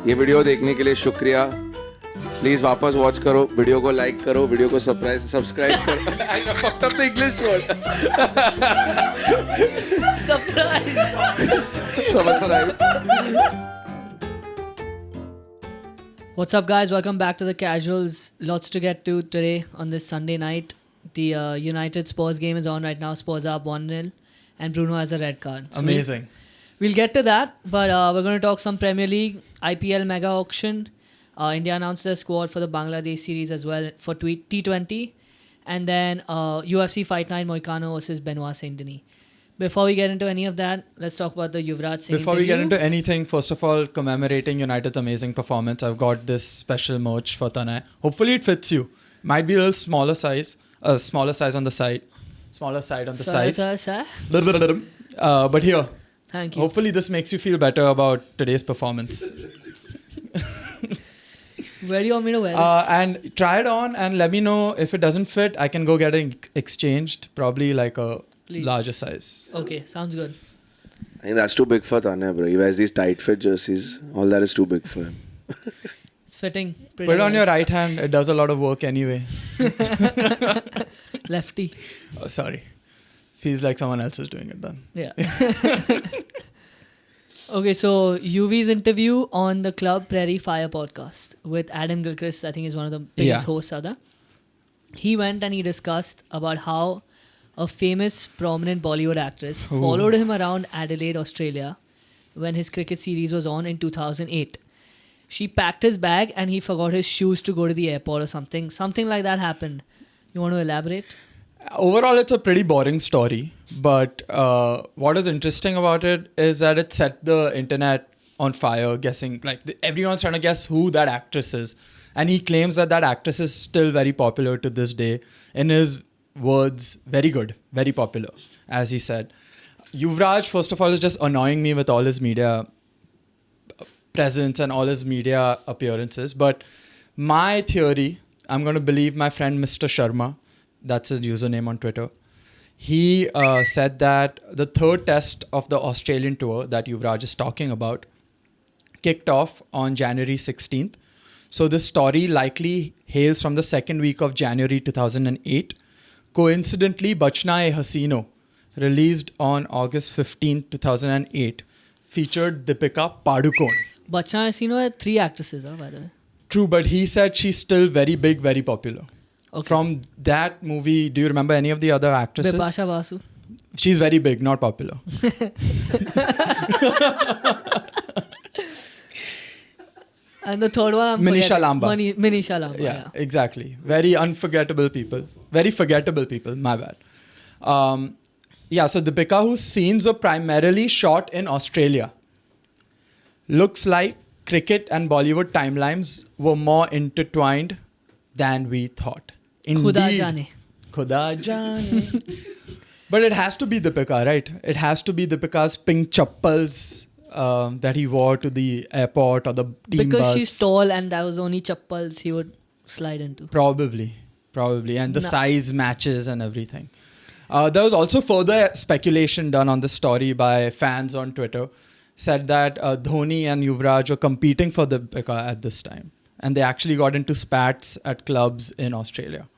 ये वीडियो देखने के लिए शुक्रिया. प्लीज वापस वॉच करो, वीडियो को लाइक करो, वीडियो को सब्सक्राइब करो. I fucked up the English word. Surprise. What's up, guys? Welcome back to the Casuals. Lots to get to today on this Sunday night. The United Spurs game is on right now. Spurs are up 1-0 and Bruno has a red card. So Amazing. We'll get to that, but we're going to talk some Premier League, IPL mega auction. India announced their squad for the Bangladesh series as well for T20. And then UFC Fight Night, Moicano versus Benoit Saint Denis. Before we get into any of that, let's talk about the Yuvraj Singh Before we interview. get into anything, first of all, commemorating United's amazing performance, I've got this special merch for Tanay. Hopefully it fits you. Might be a little smaller size on the side. Smaller side on the size. But here. Thank you. Hopefully this makes you feel better about today's performance. Where do you want me to wear this? And try it on and let me know if it doesn't fit. I can go get it exchanged, probably like a larger size. Okay, sounds good. I think that's too big for Tanya, bro. He wears these tight fit jerseys. All that is too big for him. It's fitting. Put it on your right hand. It does a lot of work anyway. Lefty. Oh, sorry. Feels like someone else is doing it then. Yeah. Okay, so Yuvi's interview on the Club Prairie Fire podcast with Adam Gilchrist, I think is one of the biggest hosts out there. He went and he discussed about how a famous prominent Bollywood actress followed him around Adelaide, Australia when his cricket series was on in 2008. She packed his bag and he forgot his shoes to go to the airport or something. Something like that happened. You want to elaborate? Overall, it's a pretty boring story. But what is interesting about it is that it set the internet on fire, guessing. Everyone's trying to guess who that actress is. And he claims that actress is still very popular to this day. In his words, very good, very popular, as he said. Yuvraj, first of all, is just annoying me with all his media presence and all his media appearances. But my theory, I'm going to believe my friend Mr. Sharma. That's his username on Twitter. He said that the third test of the Australian tour that Yuvraj is talking about kicked off on January 16th. So this story likely hails from the second week of January 2008. Coincidentally, Bachna-e Hasino, released on August 15th, 2008, featured Deepika Padukone. Bachna Hasino had 3 actresses, by the way. True, but he said she's still very big, very popular. Okay. From that movie, do you remember any of the other actresses? Bipasha Basu. She's very big, not popular. And the third one, Manisha Lamba. Manisha Lamba. Yeah, exactly. Very unforgettable people. Very forgettable people, my bad. So Deepika, whose scenes were primarily shot in Australia. Looks like cricket and Bollywood timelines were more intertwined than we thought. Indeed. Khuda jaane. But it has to be Deepika, right? It has to be Deepika's pink chappals that he wore to the airport or the team bus. Because she's tall and that was the only chappals he would slide into. Probably. And the size matches and everything. There was also further speculation done on the story by fans on Twitter. Said that Dhoni and Yuvraj were competing for Deepika at this time. And they actually got into spats at clubs in Australia.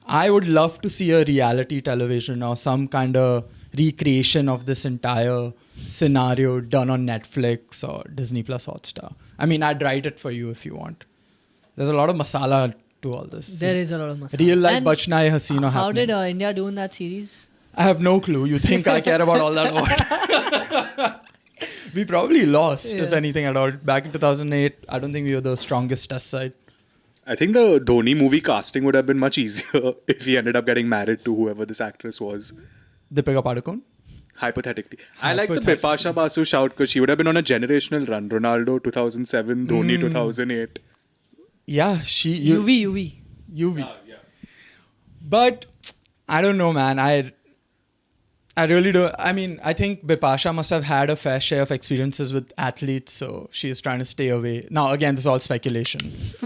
I would love to see a reality television or some kind of recreation of this entire scenario done on Netflix or Disney Plus Hotstar. I mean, I'd write it for you if you want. There's a lot of masala to all this. There is a lot of masala. Real life Bachna-e Hasino How happening. did India do in that series? I have no clue. You think I care about all that? What? We probably lost, if anything at all. Back in 2008, I don't think we were the strongest test side. I think the Dhoni movie casting would have been much easier if he ended up getting married to whoever this actress was. Deepika Padukone? Hypothetically. I like the Bipasha Basu shout because she would have been on a generational run. Ronaldo 2007, Dhoni 2008. Yeah, UV. But I don't know, man. I really do. I mean, I think Bipasha must have had a fair share of experiences with athletes, so she is trying to stay away. Now, again, this is all speculation.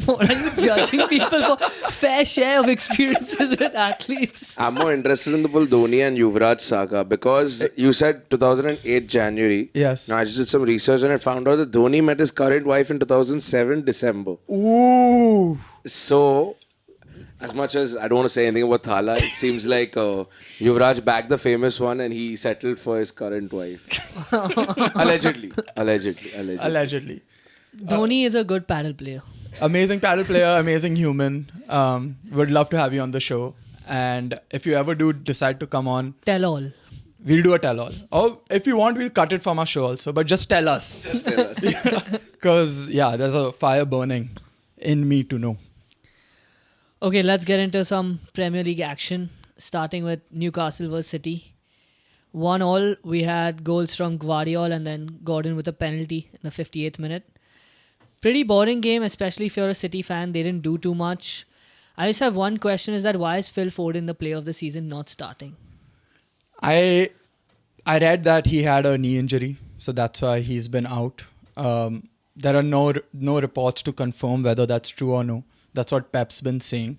What are you judging people for? Fair share of experiences with athletes. I'm more interested in the whole Dhoni and Yuvraj saga because you said 2008 January. Yes. Now I just did some research and I found out that Dhoni met his current wife in 2007 December. Ooh. So, as much as I don't want to say anything about Thala, it seems like Yuvraj bagged the famous one and he settled for his current wife. Allegedly. Dhoni is a good paddle player. Amazing paddle player, amazing human. Would love to have you on the show. And if you ever do decide to come on, Tell all. we'll do a tell-all. Or if you want, we'll cut it from our show also. But just tell us. Just tell us. Because, yeah, there's a fire burning in me to know. Okay, let's get into some Premier League action, starting with Newcastle vs City. 1-1, we had goals from Guardiola and then Gordon with a penalty in the 58th minute. Pretty boring game, especially if you're a City fan. They didn't do too much. I just have one question, is that why is Phil Foden the player of the season not starting? I read that he had a knee injury, so that's why he's been out. There are no reports to confirm whether that's true or no. That's what Pep's been saying.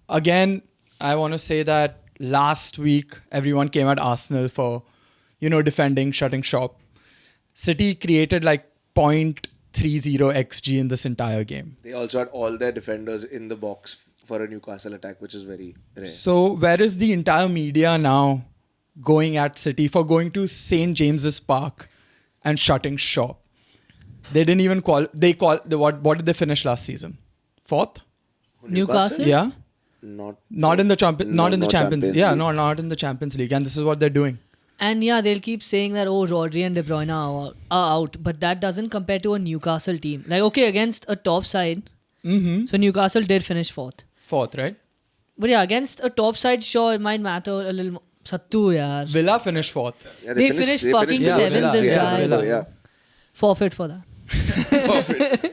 Again, I want to say that last week, everyone came at Arsenal for, defending, shutting shop. City created like 0.30 XG in this entire game. They also had all their defenders in the box for a Newcastle attack, which is very rare. So where is the entire media now going at City for going to St. James's Park and shutting shop? They didn't even what did they finish last season? 4th? Newcastle? Yeah. Not in the Champions. No, Not in the no Champions. Champions Yeah, League. no, not in the Champions League. And this is what they're doing. And yeah, they'll keep saying that, Rodri and De Bruyne are out. But that doesn't compare to a Newcastle team. Like, okay, against a top side. Mm-hmm. So Newcastle did finish 4th. 4th, right? But yeah, against a top side, sure, it might matter a little more. Sattu, yaar. Villa finished 4th. Yeah, They finished fucking Yeah, 7th, Villa. this Yeah, guy. Villa. Yeah. Forfeit for that.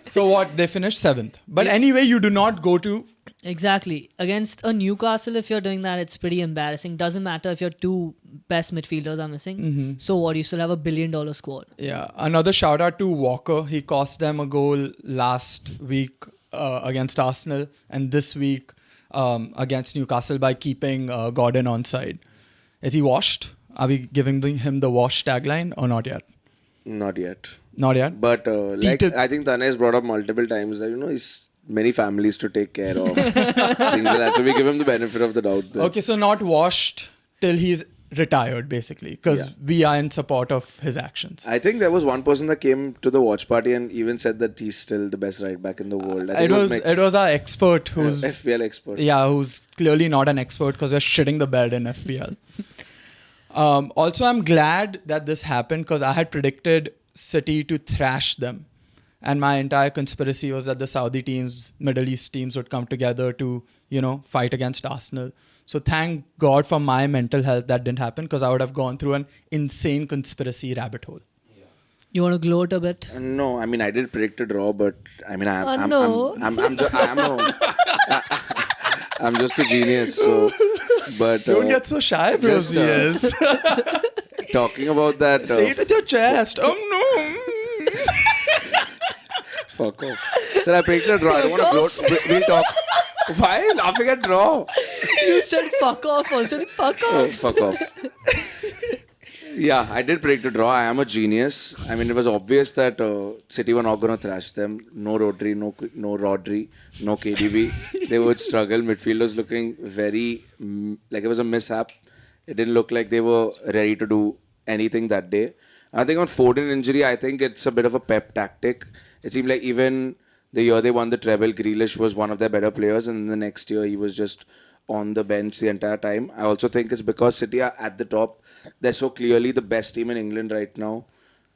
So what? They finished 7th. But anyway, you do not go to... Exactly. Against a Newcastle, if you're doing that, it's pretty embarrassing. Doesn't matter if your two best midfielders are missing. Mm-hmm. So what? You still have $1 billion squad. Yeah. Another shout out to Walker. He cost them a goal last week against Arsenal. And this week against Newcastle by keeping Gordon onside. Is he washed? Are we giving him the wash tagline or not yet? Not yet. Not yet. But I think Tane has brought up multiple times that, he's many families to take care of. Things like that. So we give him the benefit of the doubt there. Okay, so not washed till he's retired, basically, because we are in support of his actions. I think there was one person that came to the watch party and even said that he's still the best right back in the world. I think It was our expert who's FPL expert. Yeah, who's clearly not an expert because we're shitting the bed in FPL. Also, I'm glad that this happened because I had predicted City to thrash them. And my entire conspiracy was that the Saudi teams, Middle East teams would come together to, fight against Arsenal. So thank God for my mental health that didn't happen because I would have gone through an insane conspiracy rabbit hole. You want to gloat a bit? No, I mean I did predict a draw, but I mean I'm just a genius. So, but Don't get so shy, bro. just, Yes. talking about that. Say it with your chest. Oh no. Fuck off. Sir, I predicted a draw. I don't want to gloat. We'll talk. Why are you laughing at draw? You said fuck off also. Fuck off. Oh, fuck off. Yeah, I did predict a draw. I am a genius. I mean, it was obvious that City were not going to thrash them. No Rodri, no Rodri, no KDB. They would struggle. Midfielders looking very like it was a mishap. It didn't look like they were ready to do anything that day. I think on Foden injury, I think it's a bit of a pep tactic. It seemed like even the year they won the treble, Grealish was one of their better players, and the next year he was just on the bench the entire time. I also think it's because City are at the top. They're so clearly the best team in England right now.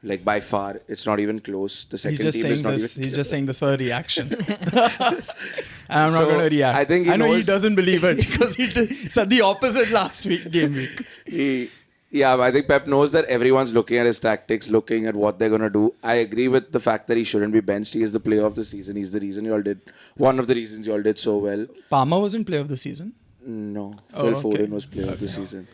Like by far, it's not even close. The second team is not even. He's just saying this for a reaction. I'm not So, going to react. I think he I know he knows- doesn't believe it because he said the opposite last game week. Yeah, I think Pep knows that everyone's looking at his tactics, looking at what they're going to do. I agree with the fact that he shouldn't be benched. He is the player of the season. He's the reason one of the reasons you all did so well. Palmer wasn't player of the season. No, Oh, Phil okay. Foden was player of the season.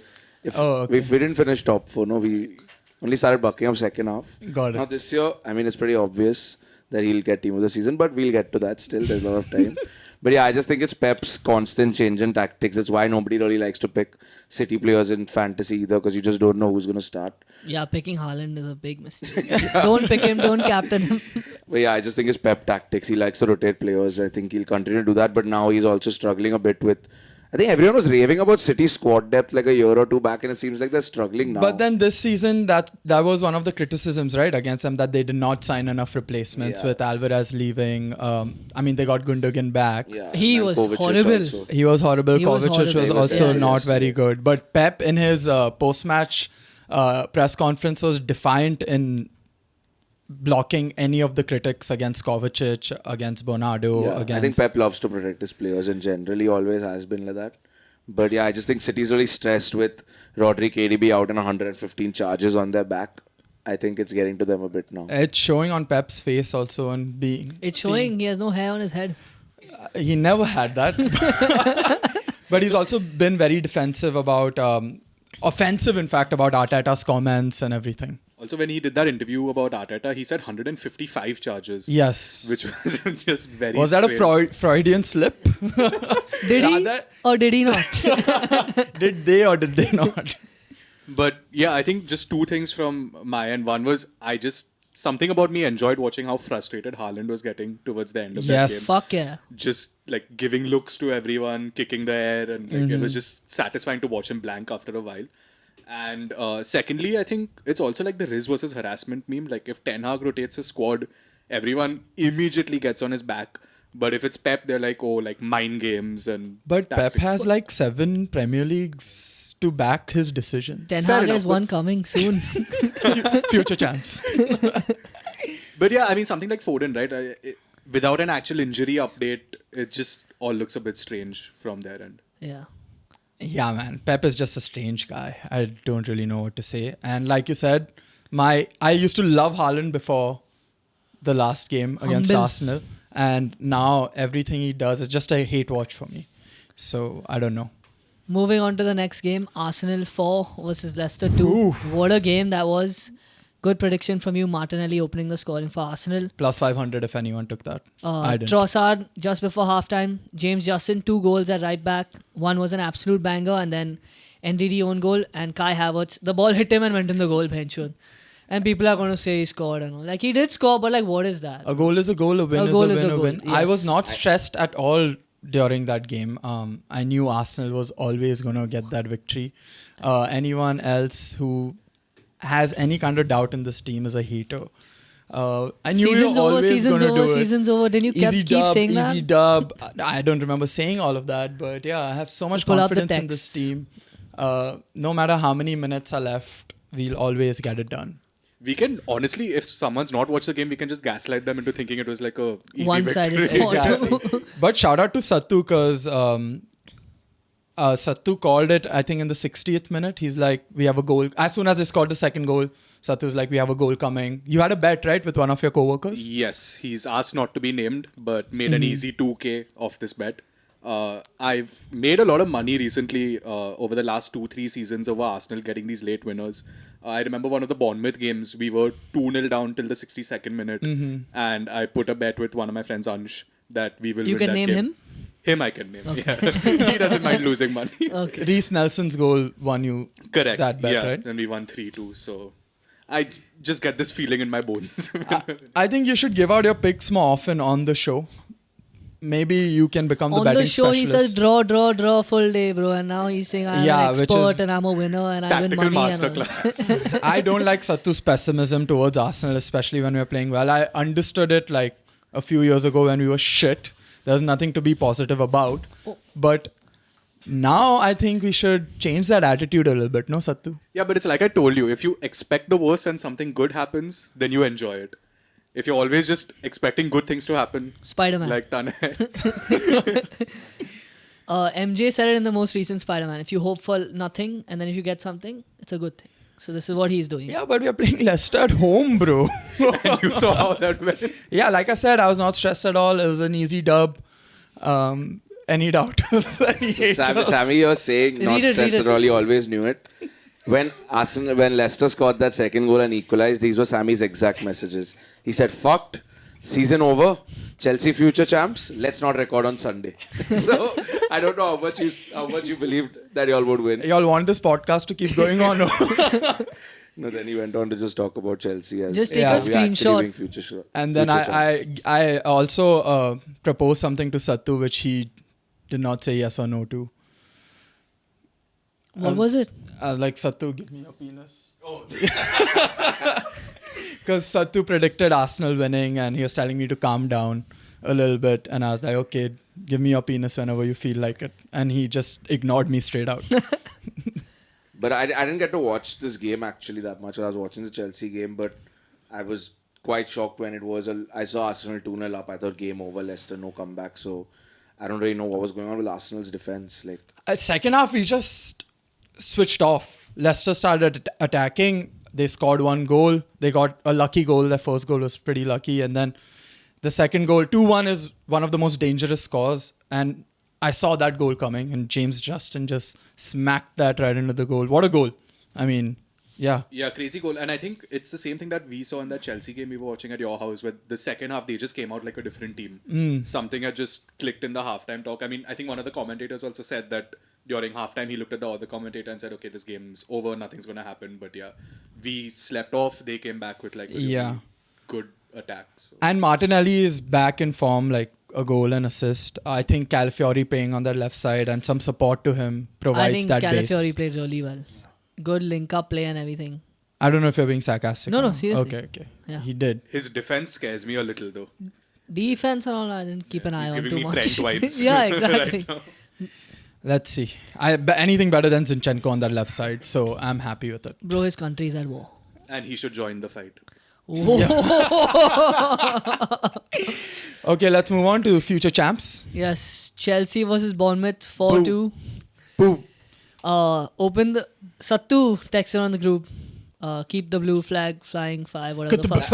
If we didn't finish top 4, no, we only started bucking up second half. Got it. Now this year, I mean, it's pretty obvious that he'll get team of the season, but we'll get to that still. There's a lot of time. But yeah, I just think it's Pep's constant change in tactics. That's why nobody really likes to pick City players in fantasy either, because you just don't know who's going to start. Yeah, picking Haaland is a big mistake. Don't pick him, don't captain him. But yeah, I just think it's Pep tactics. He likes to rotate players. I think he'll continue to do that. But now he's also struggling a bit with... I think everyone was raving about City's squad depth like a year or two back, and it seems like they're struggling now. But then this season, that was one of the criticisms, right, against them, that they did not sign enough replacements with Alvarez leaving. I mean, they got Gundogan back. Yeah, He and was Kovacic horrible. also. He was horrible. He was Kovacic was horrible. also Yeah, not yes. very good. But Pep, in his post-match press conference, was defiant in blocking any of the critics against Kovacic, against Bernardo. Yeah, against... I think Pep loves to protect his players in general. He always has been like that. But yeah, I just think City's really stressed with Rodri, KDB out and 115 charges on their back. I think it's getting to them a bit now. It's showing on Pep's face also, and being... It's showing he has no hair on his head. He never had that. But he's also been very defensive about... offensive, in fact, about Arteta's comments and everything. Also, when he did that interview about Arteta, he said 155 charges. Yes. Which was just very Was that a strange. Freudian slip? Did he Rather- or did he not? Did they or did they not? But yeah, I think just two things from my end. One was something about me enjoyed watching how frustrated Haaland was getting towards the end of that Yes. game. Fuck yeah. Just like giving looks to everyone, kicking the air, and like, it was just satisfying to watch him blank after a while. And secondly, I think it's also like the Riz versus harassment meme. Like if Ten Hag rotates his squad, everyone immediately gets on his back. But if it's Pep, they're like, oh, like mind games and. But Pep tactics. has like 7 Premier Leagues to back his decisions. Ten Fair Hag enough, has one coming soon. Future champs. But yeah, I mean, something like Foden, right? Without an actual injury update, it just all looks a bit strange from their end. Yeah. Yeah, man. Pep is just a strange guy. I don't really know what to say. And like you said, I used to love Haaland before the last game against Humble. Arsenal. And now everything he does is just a hate watch for me. So I don't know. Moving on to the next game, Arsenal 4 versus Leicester 2. Ooh. What a game that was. Good prediction from you, Martinelli opening the scoring for Arsenal. Plus 500 if anyone took that. I didn't. Trossard just before halftime. James Justin, 2 goals at right back. One was an absolute banger, and then NDD own goal, and Kai Havertz. The ball hit him and went in the goal bench. And people are going to say he scored and all. Like he did score, but like what is that? A goal is a goal, a win A is goal a is win, a a goal, win. I yes. was not stressed at all during that game. I knew Arsenal was always going to get that victory. Anyone else who has any kind of doubt in this team is a hater. I knew Season's you were over, always season's going to over, do it. season's over. Didn't you Easy keep dub, saying easy that? dub. I don't remember saying all of that, but yeah, I have so much Pull up the confidence in this texts. team. No matter how many minutes are left, we'll always get it done. We can honestly, if someone's not watched the game, we can just gaslight them into thinking it was like a easy One-sided victory. effort. Exactly. But shout out to Sattu because Sattu called it, I think, in the 60th minute. He's like, we have a goal. As soon as they scored the second goal, Sattu's like, we have a goal coming. You had a bet, right, with one of your co-workers? Yes, he's asked not to be named, but made an easy 2K off this bet. I've made a lot of money recently over the last 2-3 seasons over Arsenal getting these late winners. I remember one of the Bournemouth games, we were 2-0 down till the 62nd minute. And I put a bet with one of my friends, Ansh, that we will You win can that name game. him? Him I can name, yeah. He doesn't mind losing money. Okay. Reece Nelson's goal won you Correct. that bet, yeah, right? and we won 3-2. So I just get this feeling in my bones. I think you should give out your picks more often on the show. Maybe you can become the On betting the show, he specialist. says draw full day, bro. And now he's saying I'm Yeah, an which expert is and I'm a winner and I win Tactical money. And all. masterclass. I don't like Sattu's pessimism towards Arsenal, especially when we're playing well. I understood it like a few years ago when we were shit. There's nothing to be positive about. But now I think we should change that attitude a little bit, no, Sattu? Yeah, but it's like I told you, if you expect the worst and something good happens, then you enjoy it. If you're always just expecting good things to happen, Spider-Man. like Tane. MJ said it in the most recent Spider-Man. If you hope for nothing and then if you get something, it's a good thing. So this is what he's doing. Yeah, but we are playing Leicester at home, bro. And you saw how that went. Yeah, like I said, I was not stressed at all. It was an easy dub. Any doubters? Any haters? Sammy, you're saying not Read it, stressed read at it. all. You always knew it. when Leicester scored that second goal and equalized, these were Sammy's exact messages. He said, "Fucked. Season over. Chelsea future champs. Let's not record on Sunday." So I don't know how much you believed that y'all would win. Y'all want this podcast to keep going on? No, then he went on to just talk about Chelsea as Just take a we actually screenshot. being future And then future champs. I also proposed something to Sattu which he did not say yes or no to. What was it? Like, Sattu, give me your penis. Oh. Because Sattu predicted Arsenal winning and he was telling me to calm down a little bit. And I was like, okay, give me your penis whenever you feel like it. And he just ignored me straight out. But I didn't get to watch this game actually that much. I was watching the Chelsea game, but I was quite shocked when it was. I saw Arsenal 2-0 up. I thought game over, Leicester, no comeback. So I don't really know what was going on with Arsenal's defense. Like, Second half, we just switched off. Leicester started attacking. They scored one goal. They got a lucky goal. Their first goal was pretty lucky. And then the second goal, 2-1, is one of the most dangerous scores. And I saw that goal coming. And James Justin just smacked that right into the goal. What a goal. I mean, yeah. Yeah, crazy goal. And I think it's the same thing that we saw in that Chelsea game we were watching at your house, where the second half, they just came out like a different team. Something had just clicked in the halftime talk. I mean, I think one of the commentators also said that during halftime, he looked at the other commentator and said, okay, this game's over, nothing's going to happen. But yeah, we slept off. They came back with like a really good attack. So. And Martinelli is back in form, like a goal and assist. I think Calafiori playing on that left side and some support to him provides I think that Calafiori base. played really well. Good link-up play and everything. I don't know if you're being sarcastic. No, or no, not. seriously. Okay. Yeah. He did. His defense scares me a little though. Defense and all, I didn't keep an eye He's on giving too me much. Trent vibes. Yeah, exactly. right now. Let's see. Anything better than Zinchenko on that left side, so I'm happy with it. Bro, his country is at war. And he should join the fight. Okay, let's move on to future champs. Yes, Chelsea versus Bournemouth 4-2. boom. Open the Sattu texted on the group. Keep the blue flag flying 5, whatever the fuck.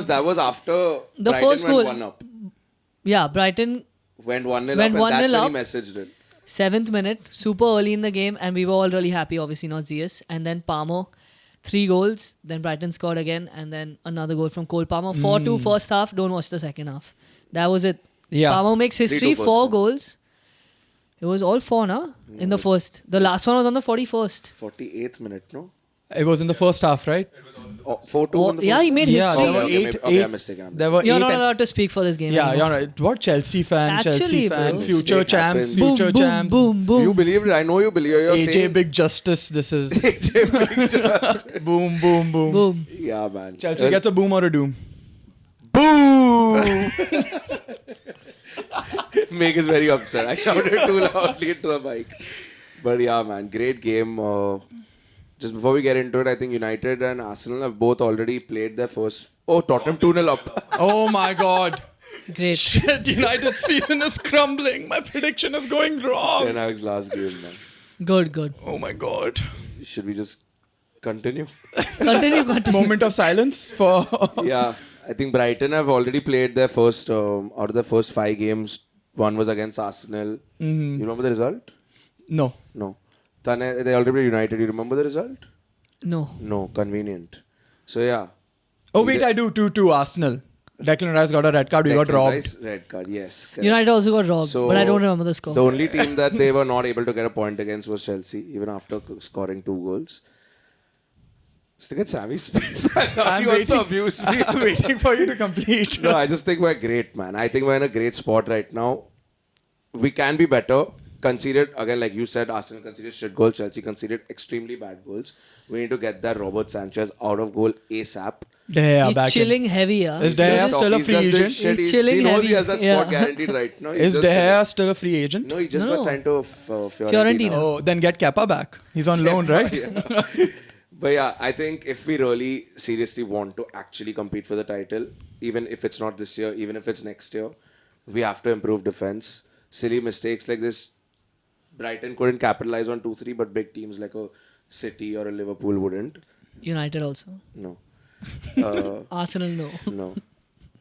that was after The Brighton first went goal. 1 up. Yeah, Brighton Went 1-0 up, Went and 1-0 that's when up. he messaged it. 7th minute, super early in the game, and we were all really happy, obviously not Zeus. And then Palmer, 3 goals. Then Brighton scored again, and then another goal from Cole Palmer. 4-2 first half. Don't watch the second half. That was it. Yeah. Palmer makes history, 3-2 first 4 half. goals. It was all 4, na? In the first. The last one was on the 41st. 48th minute, no? It was in the first half, right? 4-2 Oh, on the yeah, first he made Yeah, history. there were Okay, eight. I'm mistaken. There were You're 8. not allowed to speak for this game Yeah, anymore. you're right. What Chelsea fan? Actually, Chelsea fan. bro. Future Mistake champs. happens. Future boom, champs. boom, boom, You boom. believed it. I know you believe it. You're AJ saying Big Justice. This is AJ Big Justice. boom, boom, boom. Boom. Yeah, man. Chelsea gets a boom or a doom. boom. Meg is very upset. I shouted too loudly into the mic. But yeah, man, great game. Just before we get into it, I think United and Arsenal have both already played their first. Oh, Tottenham 2-0 up. Oh my God. Great. Shit, United season is crumbling. My prediction is going wrong. Ten Hag's last game, man. Good. Oh my God. Should we just continue? Continue. Moment of silence for. Yeah, I think Brighton have already played their first, out of the first 5 games, one was against Arsenal. You remember the result? No. No. They already played United. You remember the result? No. No, convenient. So yeah. Oh wait, I do. 2-2 Arsenal. Declan Rice got a red card. We got Declan robbed. Rice, red card, yes. Correct. United also got robbed, So, but I don't remember the score. The only team that they were not able to get a point against was Chelsea, even after scoring 2 goals. Just look at Sammy's face. I thought he wants to abuse me. I'm waiting for you to complete. No, I just think we're great, man. I think we're in a great spot right now. We can be better. Conceded, again, like you said, Arsenal conceded shit goals. Chelsea conceded extremely bad goals. We need to get that Robert Sanchez out of goal ASAP. Yeah, He's back chilling heavy, yeah. Is De Gea still a He's free just doing agent? shit. He's chilling he knows heavy. he has that Yeah. spot guaranteed right now. He's Is just De chilling. Gea still a free agent? No, he just No. got signed to Fiorentina. Fiorentina. Oh, then get Kepa back. He's on loan, right? Yeah. But yeah, I think if we really seriously want to actually compete for the title, even if it's not this year, even if it's next year, we have to improve defense. Silly mistakes like this, Brighton couldn't capitalize on 2-3, but big teams like a City or a Liverpool wouldn't. United also. No. Arsenal, no.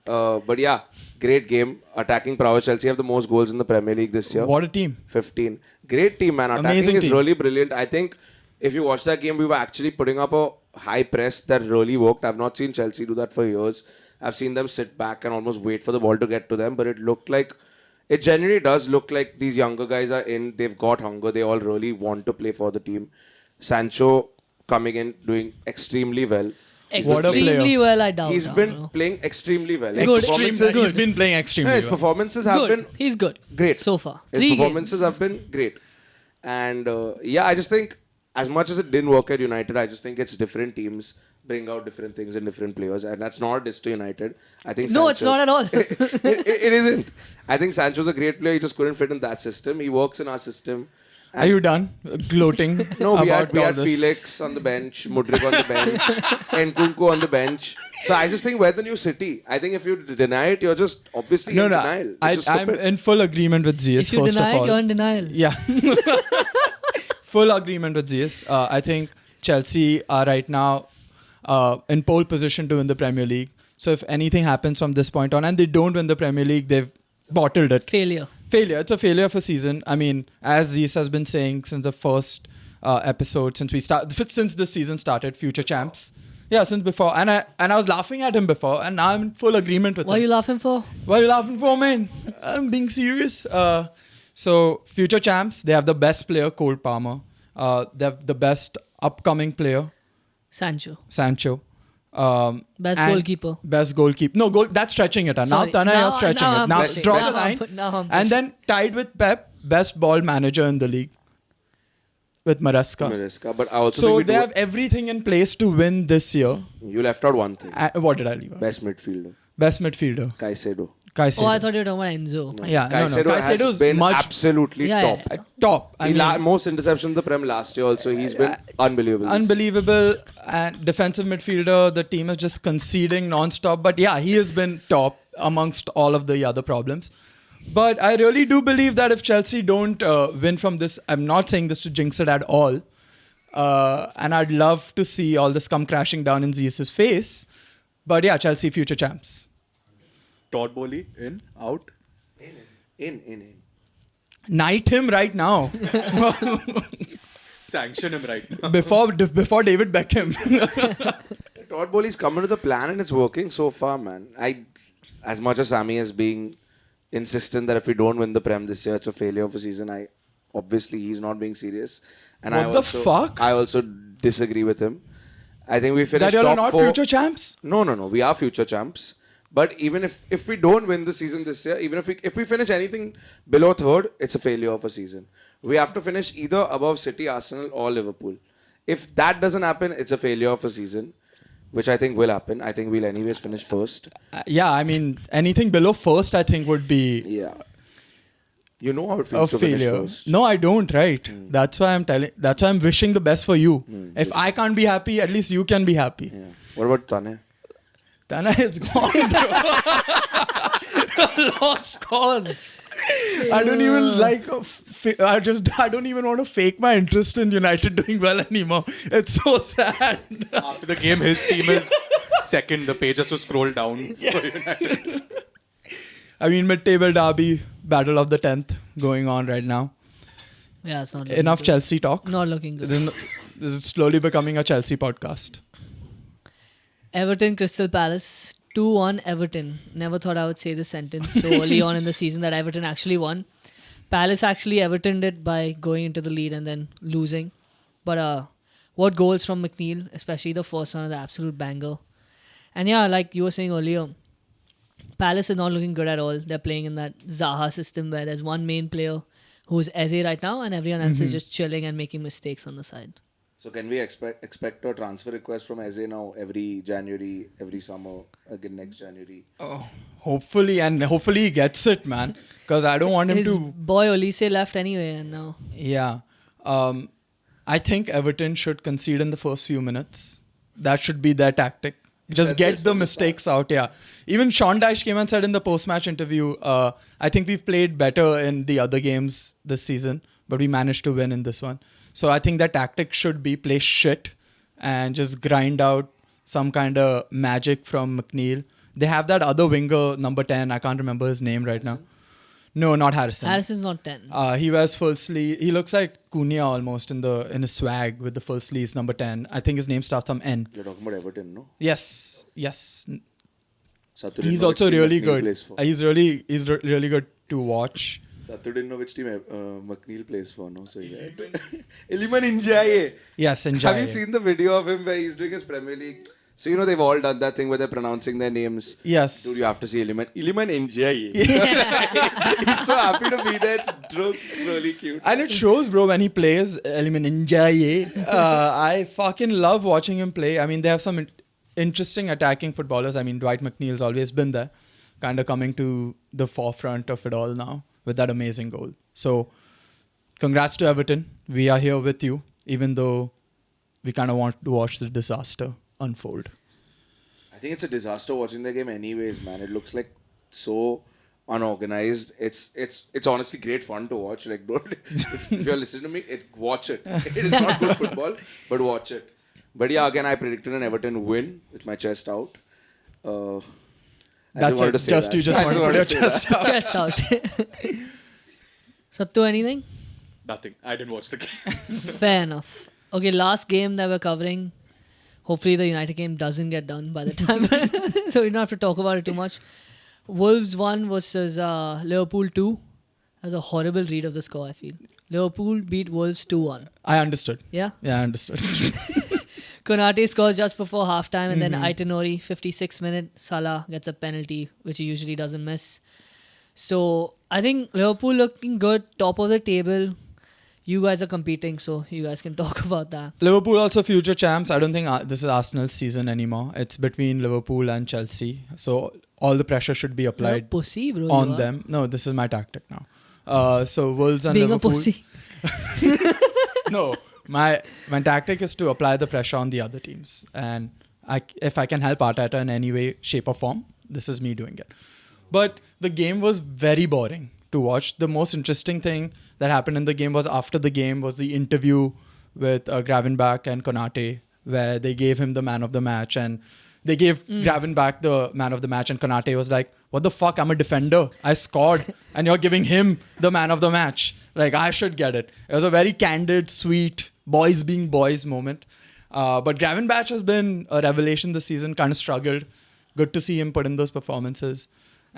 No. But yeah, great game. Attacking prowess. Chelsea have the most goals in the Premier League this year. What a team. 15. Great team, man. Attacking Amazing is team. really brilliant. I think if you watch that game, we were actually putting up a high press that really worked. I've not seen Chelsea do that for years. I've seen them sit back and almost wait for the ball to get to them, but it genuinely does look like these younger guys are in, they've got hunger, they all really want to play for the team. Sancho coming in, doing extremely well. What a player. Extremely well, I doubt. He's been playing extremely well. Good. He's been playing extremely His well. performances have been He's good. great. So far. His 3 performances games. have been great. And I just think as much as it didn't work at United, I just think it's different teams bring out different things in different players. And that's not a diss to United. I think No, it's not at all. it isn't. I think Sancho's a great player. He just couldn't fit in that system. He works in our system. Are you done gloating? No, we about all had this? Felix on the bench, Mudryk on the bench, and Nkunku on the bench. So I just think we're the new City. I think if you deny it, you're just obviously in denial. It's just I'm stupid. in full agreement with Zeus, If you first deny of it, all. you're in denial. Yeah. Full agreement with Zeus. I think Chelsea are right now in pole position to win the Premier League. So if anything happens from this point on and they don't win the Premier League, they've bottled it. Failure. It's a failure of a season. I mean, as Zeus has been saying since the first episode, since the season started, future champs. Yeah, since before. And I was laughing at him before, and now I'm in full agreement with What are him. you laughing for? What are you laughing for, man? I'm being serious. So, future champs, they have the best player, Cole Palmer. They have the best upcoming player, Sancho. Sancho. Best and goalkeeper. Best goalkeeper. No, that's stretching it. Now, Sorry. Tana, you're stretching it. Now, pushing. draw Now the I'm line. now I'm And pushing. then tied with Pep, best ball manager in the league with Maresca. But I also So think we they do have everything in place to win this year. You left out one thing. What did I leave out? Best midfielder, Best midfielder. Caicedo. Caicedo. Oh, I thought you were talking about Enzo. Yeah, Caicedo has Caicedo's been much absolutely Yeah, top. yeah. top. I mean, Most interceptions in the Prem last year also. He's been unbelievable. unbelievable and defensive midfielder. The team is just conceding non-stop. But yeah, he has been top amongst all of the other problems. But I really do believe that if Chelsea don't win from this, I'm not saying this to jinx it at all. And I'd love to see all this come crashing down in Zeus's face. But yeah, Chelsea future champs. Todd Bowley in, out. In. Knight him right now Sanction him right now. before David Beckham. Todd Bowley's coming to the plan and it's working so far, man. As much as Sammy is being insistent that if we don't win the Prem this year, it's a failure of a season. Obviously he's not being serious. And What the fuck? I also disagree with him. I think we finished That you're top not 4. future champs? No. We are future champs. But even if we don't win the season this year, even if we finish anything below third, it's a failure of a season. We have to finish either above City, Arsenal, or Liverpool. If that doesn't happen, it's a failure of a season, which I think will happen. I think we'll anyways finish first. Yeah, I mean, anything below first, I think, would be Yeah. You know how it a feels to finish failure. first. No, I don't, right? That's why I'm wishing the best for you. If yes. I can't be happy, at least you can be happy. Yeah. What about Tane? Tana is gone, bro. Lost cause. I don't even I don't even want to fake my interest in United doing well anymore. It's so sad. After the game, his team is second. The page has to scroll down for United. I mean, mid-table derby, battle of the 10th going on right now. Yeah, it's not looking Enough good. Chelsea talk. Not looking good. This is slowly becoming a Chelsea podcast. Everton Crystal Palace 2-1 Everton. Never thought I would say this sentence so early on in the season that Everton actually won. Palace actually Evertoned it by going into the lead and then losing. But what goals from McNeil, especially the first one, the absolute banger. And yeah, like you were saying earlier, Palace is not looking good at all. They're playing in that Zaha system where there's one main player who's Eze right now and everyone else is just chilling and making mistakes on the side. So can we expect a transfer request from Eze now every January, every summer, again next January? Hopefully he gets it, man. Because I don't want him His to... boy Olise left anyway and now... Yeah. I think Everton should concede in the first few minutes. That should be their tactic. Just Set get this the from the mistakes out, yeah. Even Sean Dyche came and said in the post-match interview, I think we've played better in the other games this season, but we managed to win in this one. So I think the tactic should be play shit and just grind out some kind of magic from McNeil. They have that other winger, number 10. I can't remember his name right now. No, not Harrison. Harrison's not 10. He wears full sleeve. He looks like Cunha almost in his swag with the full sleeves, number 10. I think his name starts from N. You're talking about Everton, no? Yes. Sattu didn't He's know also which team really McNeil good. plays for. He's really good to watch. Sattu didn't know which team McNeil plays for, no? So yeah. Iliman Injaye. Yes, and Have you seen the video of him where he's doing his Premier League? So you know they've all done that thing where they're pronouncing their names. Yes. Dude, you have to see Iliman. Iliman Injaye. He's so happy to be there. It's really cute. And it shows, bro, when he plays Element Ninja. I fucking love watching him play. I mean, they have some interesting attacking footballers. I mean, Dwight McNeil's always been there, kind of coming to the forefront of it all now with that amazing goal. So, congrats to Everton. We are here with you, even though we kind of want to watch the disaster unfold. I think it's a disaster watching the game anyways, man. It looks like so unorganized. It's honestly great fun to watch. Like, don't, if you're listening to me, watch it. It is not good football, but watch it. But yeah, again, I predicted an Everton win with my chest out. That's it. Just you just want to put your chest out. Chest out. Sattu, anything? Nothing. I didn't watch the game. Fair enough. Okay, last game that we're covering. Hopefully the United game doesn't get done by the time. So we don't have to talk about it too much. Wolves 1 versus Liverpool 2. That was a horrible read of the score, I feel. Liverpool beat Wolves 2-1. I understood. Yeah? Yeah, I understood. Konate scores just before halftime and then Aitonori, 56th minute, Salah gets a penalty, which he usually doesn't miss. So I think Liverpool looking good, top of the table. You guys are competing, so you guys can talk about that. Liverpool also future champs. I don't think this is Arsenal's season anymore. It's between Liverpool and Chelsea. So all the pressure should be applied pussy, bro, on them. No, this is my tactic now. So Wolves and Being Liverpool. a pussy. No, my tactic is to apply the pressure on the other teams. And if I can help Arteta in any way, shape or form, this is me doing it. But the game was very boring to watch. The most interesting thing that happened in the game was after the game was the interview with Gravenbach and Konate, where they gave him the man of the match, and they gave Gravenbach the man of the match, and Konate was like, what the fuck, I'm a defender, I scored, and you're giving him the man of the match, like I should get it. It was a very candid, sweet, boys being boys moment. But Gravenbach has been a revelation this season, kind of struggled. Good to see him put in those performances.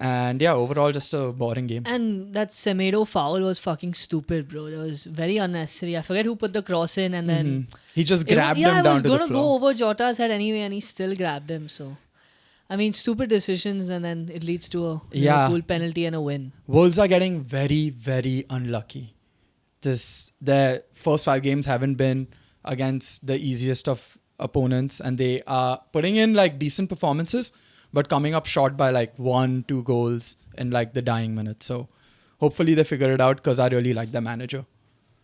And yeah, overall, just a boring game. And that Semedo foul was fucking stupid, bro. It was very unnecessary. I forget who put the cross in, and then He just grabbed him down to the it was gonna go floor. over Jota's head anyway, and he still grabbed him. So, I mean, stupid decisions, and then it leads to a Liverpool penalty and a win. Wolves are getting very, very unlucky. Their first 5 games haven't been against the easiest of opponents, and they are putting in like decent performances, but coming up short by like 1-2 goals in like the dying minutes. So hopefully they figure it out, because I really like the manager.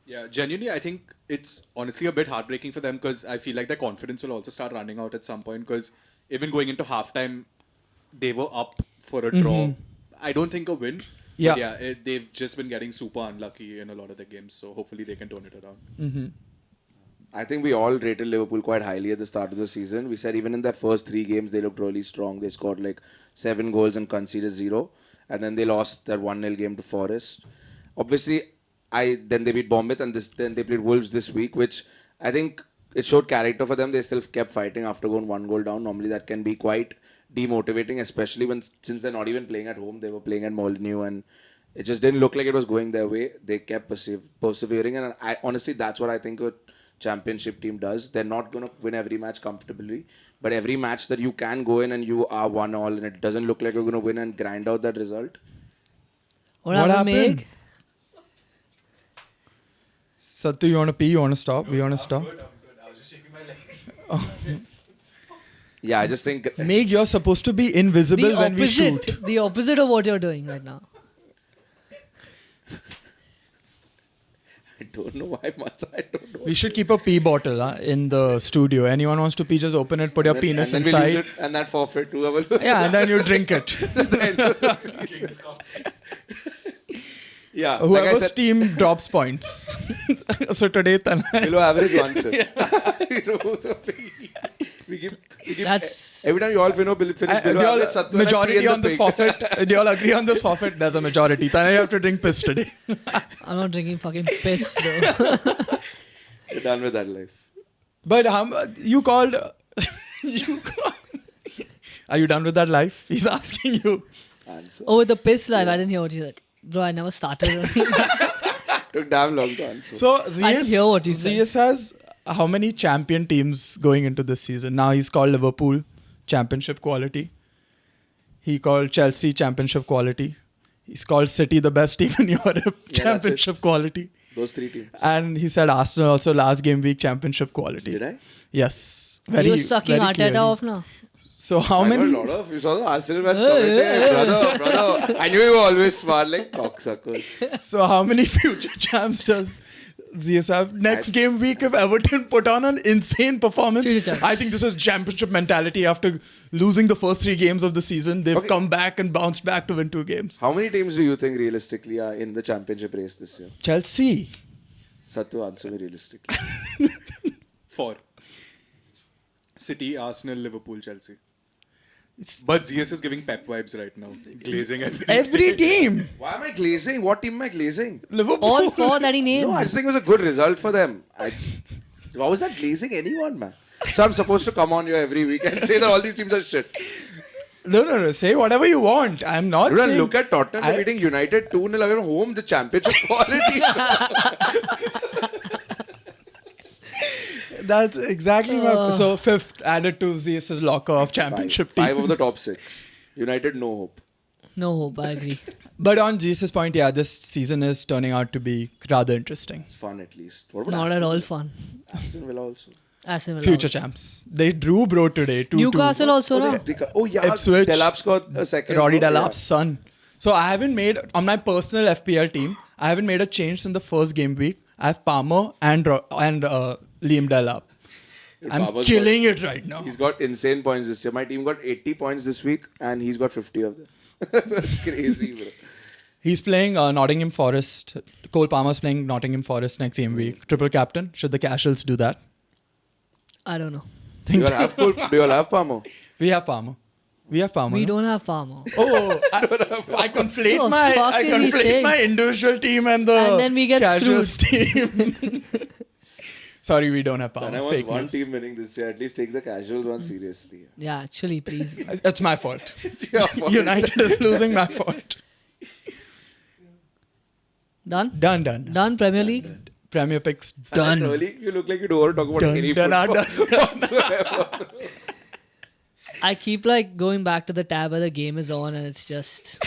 Yeah, genuinely, I think it's honestly a bit heartbreaking for them, because I feel like their confidence will also start running out at some point, because even going into halftime, they were up for a draw. I don't think a win. Yeah. But yeah, they've just been getting super unlucky in a lot of the games, so hopefully they can turn it around. I think we all rated Liverpool quite highly at the start of the season. We said even in their first 3 games, they looked really strong. They scored like 7 goals and conceded 0. And then they lost their 1-0 game to Forest. Obviously, then they beat Bournemouth, and then they played Wolves this week, which I think it showed character for them. They still kept fighting after going 1 goal down. Normally that can be quite demotivating, especially since they're not even playing at home. They were playing at Molineux, and it just didn't look like it was going their way. They kept persevering, and honestly, that's what I think a championship team does. They're not going to win every match comfortably, but every match that you can go in and you are 1-1 and it doesn't look like you're going to win and grind out that result. What happened, Meg? Sattu, you want to pee? You want to stop? We want to stop? I'm good. I was just shaking my legs. Yeah, I just think... Meg, you're supposed to be invisible when we shoot. The opposite of what you're doing right now. I don't know why much. I don't know. We should keep a pee bottle in the studio. Anyone wants to pee, just open it, put your penis and then we'll inside. use it, and that forfeit, whoever... Yeah, and then you drink it. Yeah, Whoever's like I said, team drops points. So today, Tanay. below average 1 sip. We keep That's every time you all finish below they all, average, Sattu and I pee majority in the on this pig. forfeit. They all agree on this forfeit. There's a majority. Then I have to drink piss today. I'm not drinking fucking piss, bro. You're done with that life. But you called. Are you done with that life? He's asking you. Answer. Oh, with the piss life, I didn't hear what you said. Bro, I never started. Took damn long to answer. So I didn't hear what you said. Zeus has how many champion teams going into this season? Now he's called Liverpool championship quality. He called Chelsea championship quality. He's called City the best team in Europe championship quality. Those 3 teams. And he said Arsenal also last game week championship quality. Did I? Yes. He was sucking very Arteta clearly. off now. So how I many? got a lot of, you saw the Arsenal match commenting. Brother. I knew you were always smart like cocksuckers. So how many future champs does Zeus have? Next game week if Everton put on an insane performance. Future champs. I think this is championship mentality after losing the first 3 games of the season. They've come back and bounced back to win 2 games. How many teams do you think realistically are in the championship race this year? Chelsea. Sattu, answer me realistically. 4. City, Arsenal, Liverpool, Chelsea. But Zeus is giving Pep vibes right now. Glazing Every team. Why am I glazing? What team am I glazing? Liverpool. All 4 that he named. No, I just think it was a good result for them. Why was that glazing anyone, man? So I'm supposed to come on here every week and say that all these teams are shit. No. Say whatever you want. I'm not You don't saying... look at Tottenham beating United 2-0 away from home, the championship quality. That's exactly my... So 5th added to Zeus's locker of championship teams. 5 of the top 6. United, no hope. No hope, I agree. But on Jesus' point, yeah, this season is turning out to be rather interesting. It's fun at least. What about Not Aston at all Villa? fun. Aston Villa also. Aston Villa. Future champs. They drew bro today. 2-2. Newcastle also, no? Oh yeah, Ipswich. Delap's got a second. Roddy Yeah. Delap's son. So I haven't made, on my personal FPL team, I haven't made a change in the first game week. I have Palmer and Liam Delap. I'm Palmer's killing it right now. He's got insane points this year. My team got 80 points this week and he's got 50 of them. So it's crazy, bro. He's playing Nottingham Forest. Cole Palmer's playing Nottingham Forest next game week. Triple captain. Should the casuals do that? I don't know. Do you all have Palmer? We have Palmer. We We don't have Palmer. Oh, I conflate What the fuck is he saying? my individual team and the And then we get casuals team. Sorry, we don't have Palmer. And I want Fake one news. team winning this year. At least take the casuals one seriously. Yeah, actually, please. It's my fault. It's your fault. United is losing, my fault. Done? Done. Premier League? Premier picks Done. done. Really? You look like you don't want to talk about Done, any done, football done. whatsoever. I keep like going back to the tab where the game is on and it's just...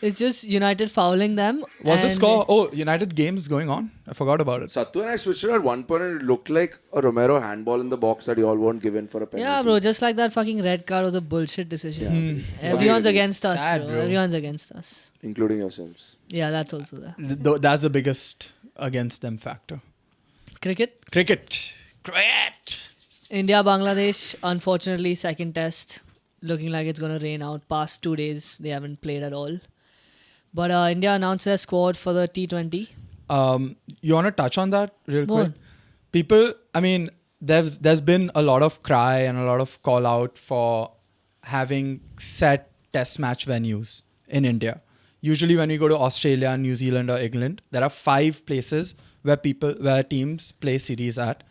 it's just United fouling them. What's the and- score? Oh, United games going on. I forgot about it. Sattu and I switched it at one point and it looked like a Romero handball in the box that you all won't give in for a penalty. Yeah, bro, just like that fucking red card was a bullshit decision. Everyone's Agree. against us, Sad, bro. bro. Everyone's against us. Including yourselves. Yeah, that's also there. That's the biggest against them factor. Cricket? Cricket. India, Bangladesh, unfortunately, second test. Looking like it's going to rain out. Past 2 days, they haven't played at all. But India announced their squad for the T20. You want to touch on that real Go quick? on. People, I mean, there's been a lot of cry and a lot of call out for having set test match venues in India. Usually when we go to Australia, New Zealand or England, there are 5 places where teams play series at.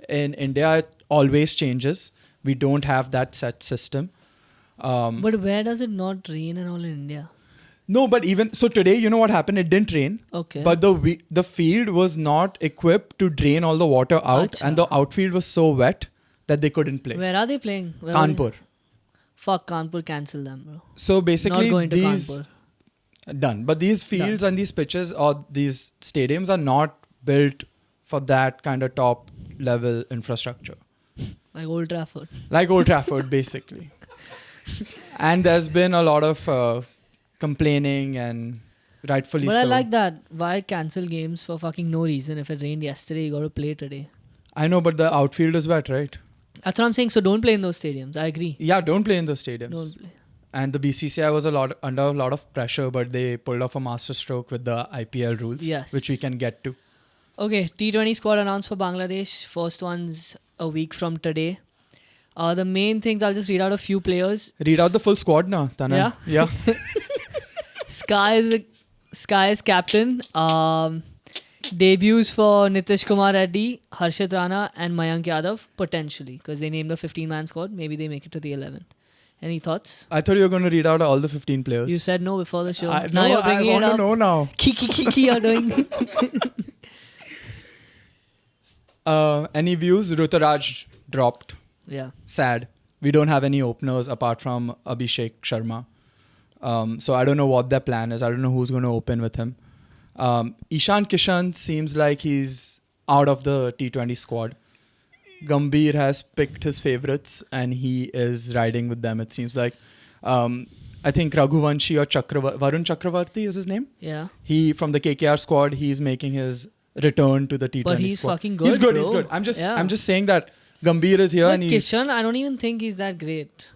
In India, it always changes. We don't have that set system. But where does it not rain and all in India? No, but even so today, you know what happened? It didn't rain. Okay. But the field was not equipped to drain all the water out, Acha. and the outfield was so wet that they couldn't play. Where are they playing? Where are they? Kanpur. Fuck Kanpur, cancel them, bro. So basically, Not going to these Kanpur. done. But these fields and these pitches or these stadiums are not built for that kind of top level infrastructure, Like Old Trafford. like Old Trafford, basically. And there's been a lot of complaining, and rightfully But so. I like that. Why cancel games for fucking no reason? If it rained yesterday, you got to play today. I know, but the outfield is wet, right? That's what I'm saying. So don't play in those stadiums. I agree. Yeah, don't play in those stadiums. Don't play. And the BCCI was under a lot of pressure, but they pulled off a masterstroke with the IPL rules, Yes. which we can get to. Okay, T20 squad announced for Bangladesh. First one's a week from today. The main things, I'll just read out a few players. Read out the full squad now, Tanay. Yeah. Sky is captain. Debuts for Nitish Kumar Reddy, Harshit Rana and Mayank Yadav, potentially. Because they named a 15-man squad. Maybe they make it to the 11th. Any thoughts? I thought you were going to read out all the 15 players. You said no before the show. I You're want to know now. Kiki, you're doing. Any views? Ruturaj dropped. Yeah. Sad. We don't have any openers apart from Abhishek Sharma. So I don't know what their plan is. I don't know who's going to open with him. Ishan Kishan seems like he's out of the T20 squad. Gambhir has picked his favorites and he is riding with them, it seems like. I think Raghuvanshi or Varun Chakravarti is his name. Yeah. He, from the KKR squad, he's making his return to the T20 But he's squad. fucking good, He's good, bro. he's good. I'm just Yeah. saying that Gambhir is here But and he's... Kishan, I don't even think he's that great.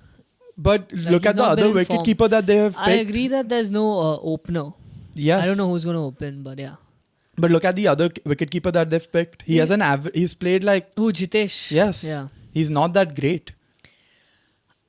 But look he's at the not been other in form. wicketkeeper that they have picked. I agree that there's no opener. Yes. I don't know who's going to open, but yeah. But look at the other wicketkeeper that they've picked. He has an average. He's played like... Who, Jitesh? Yes. Yeah. He's not that great.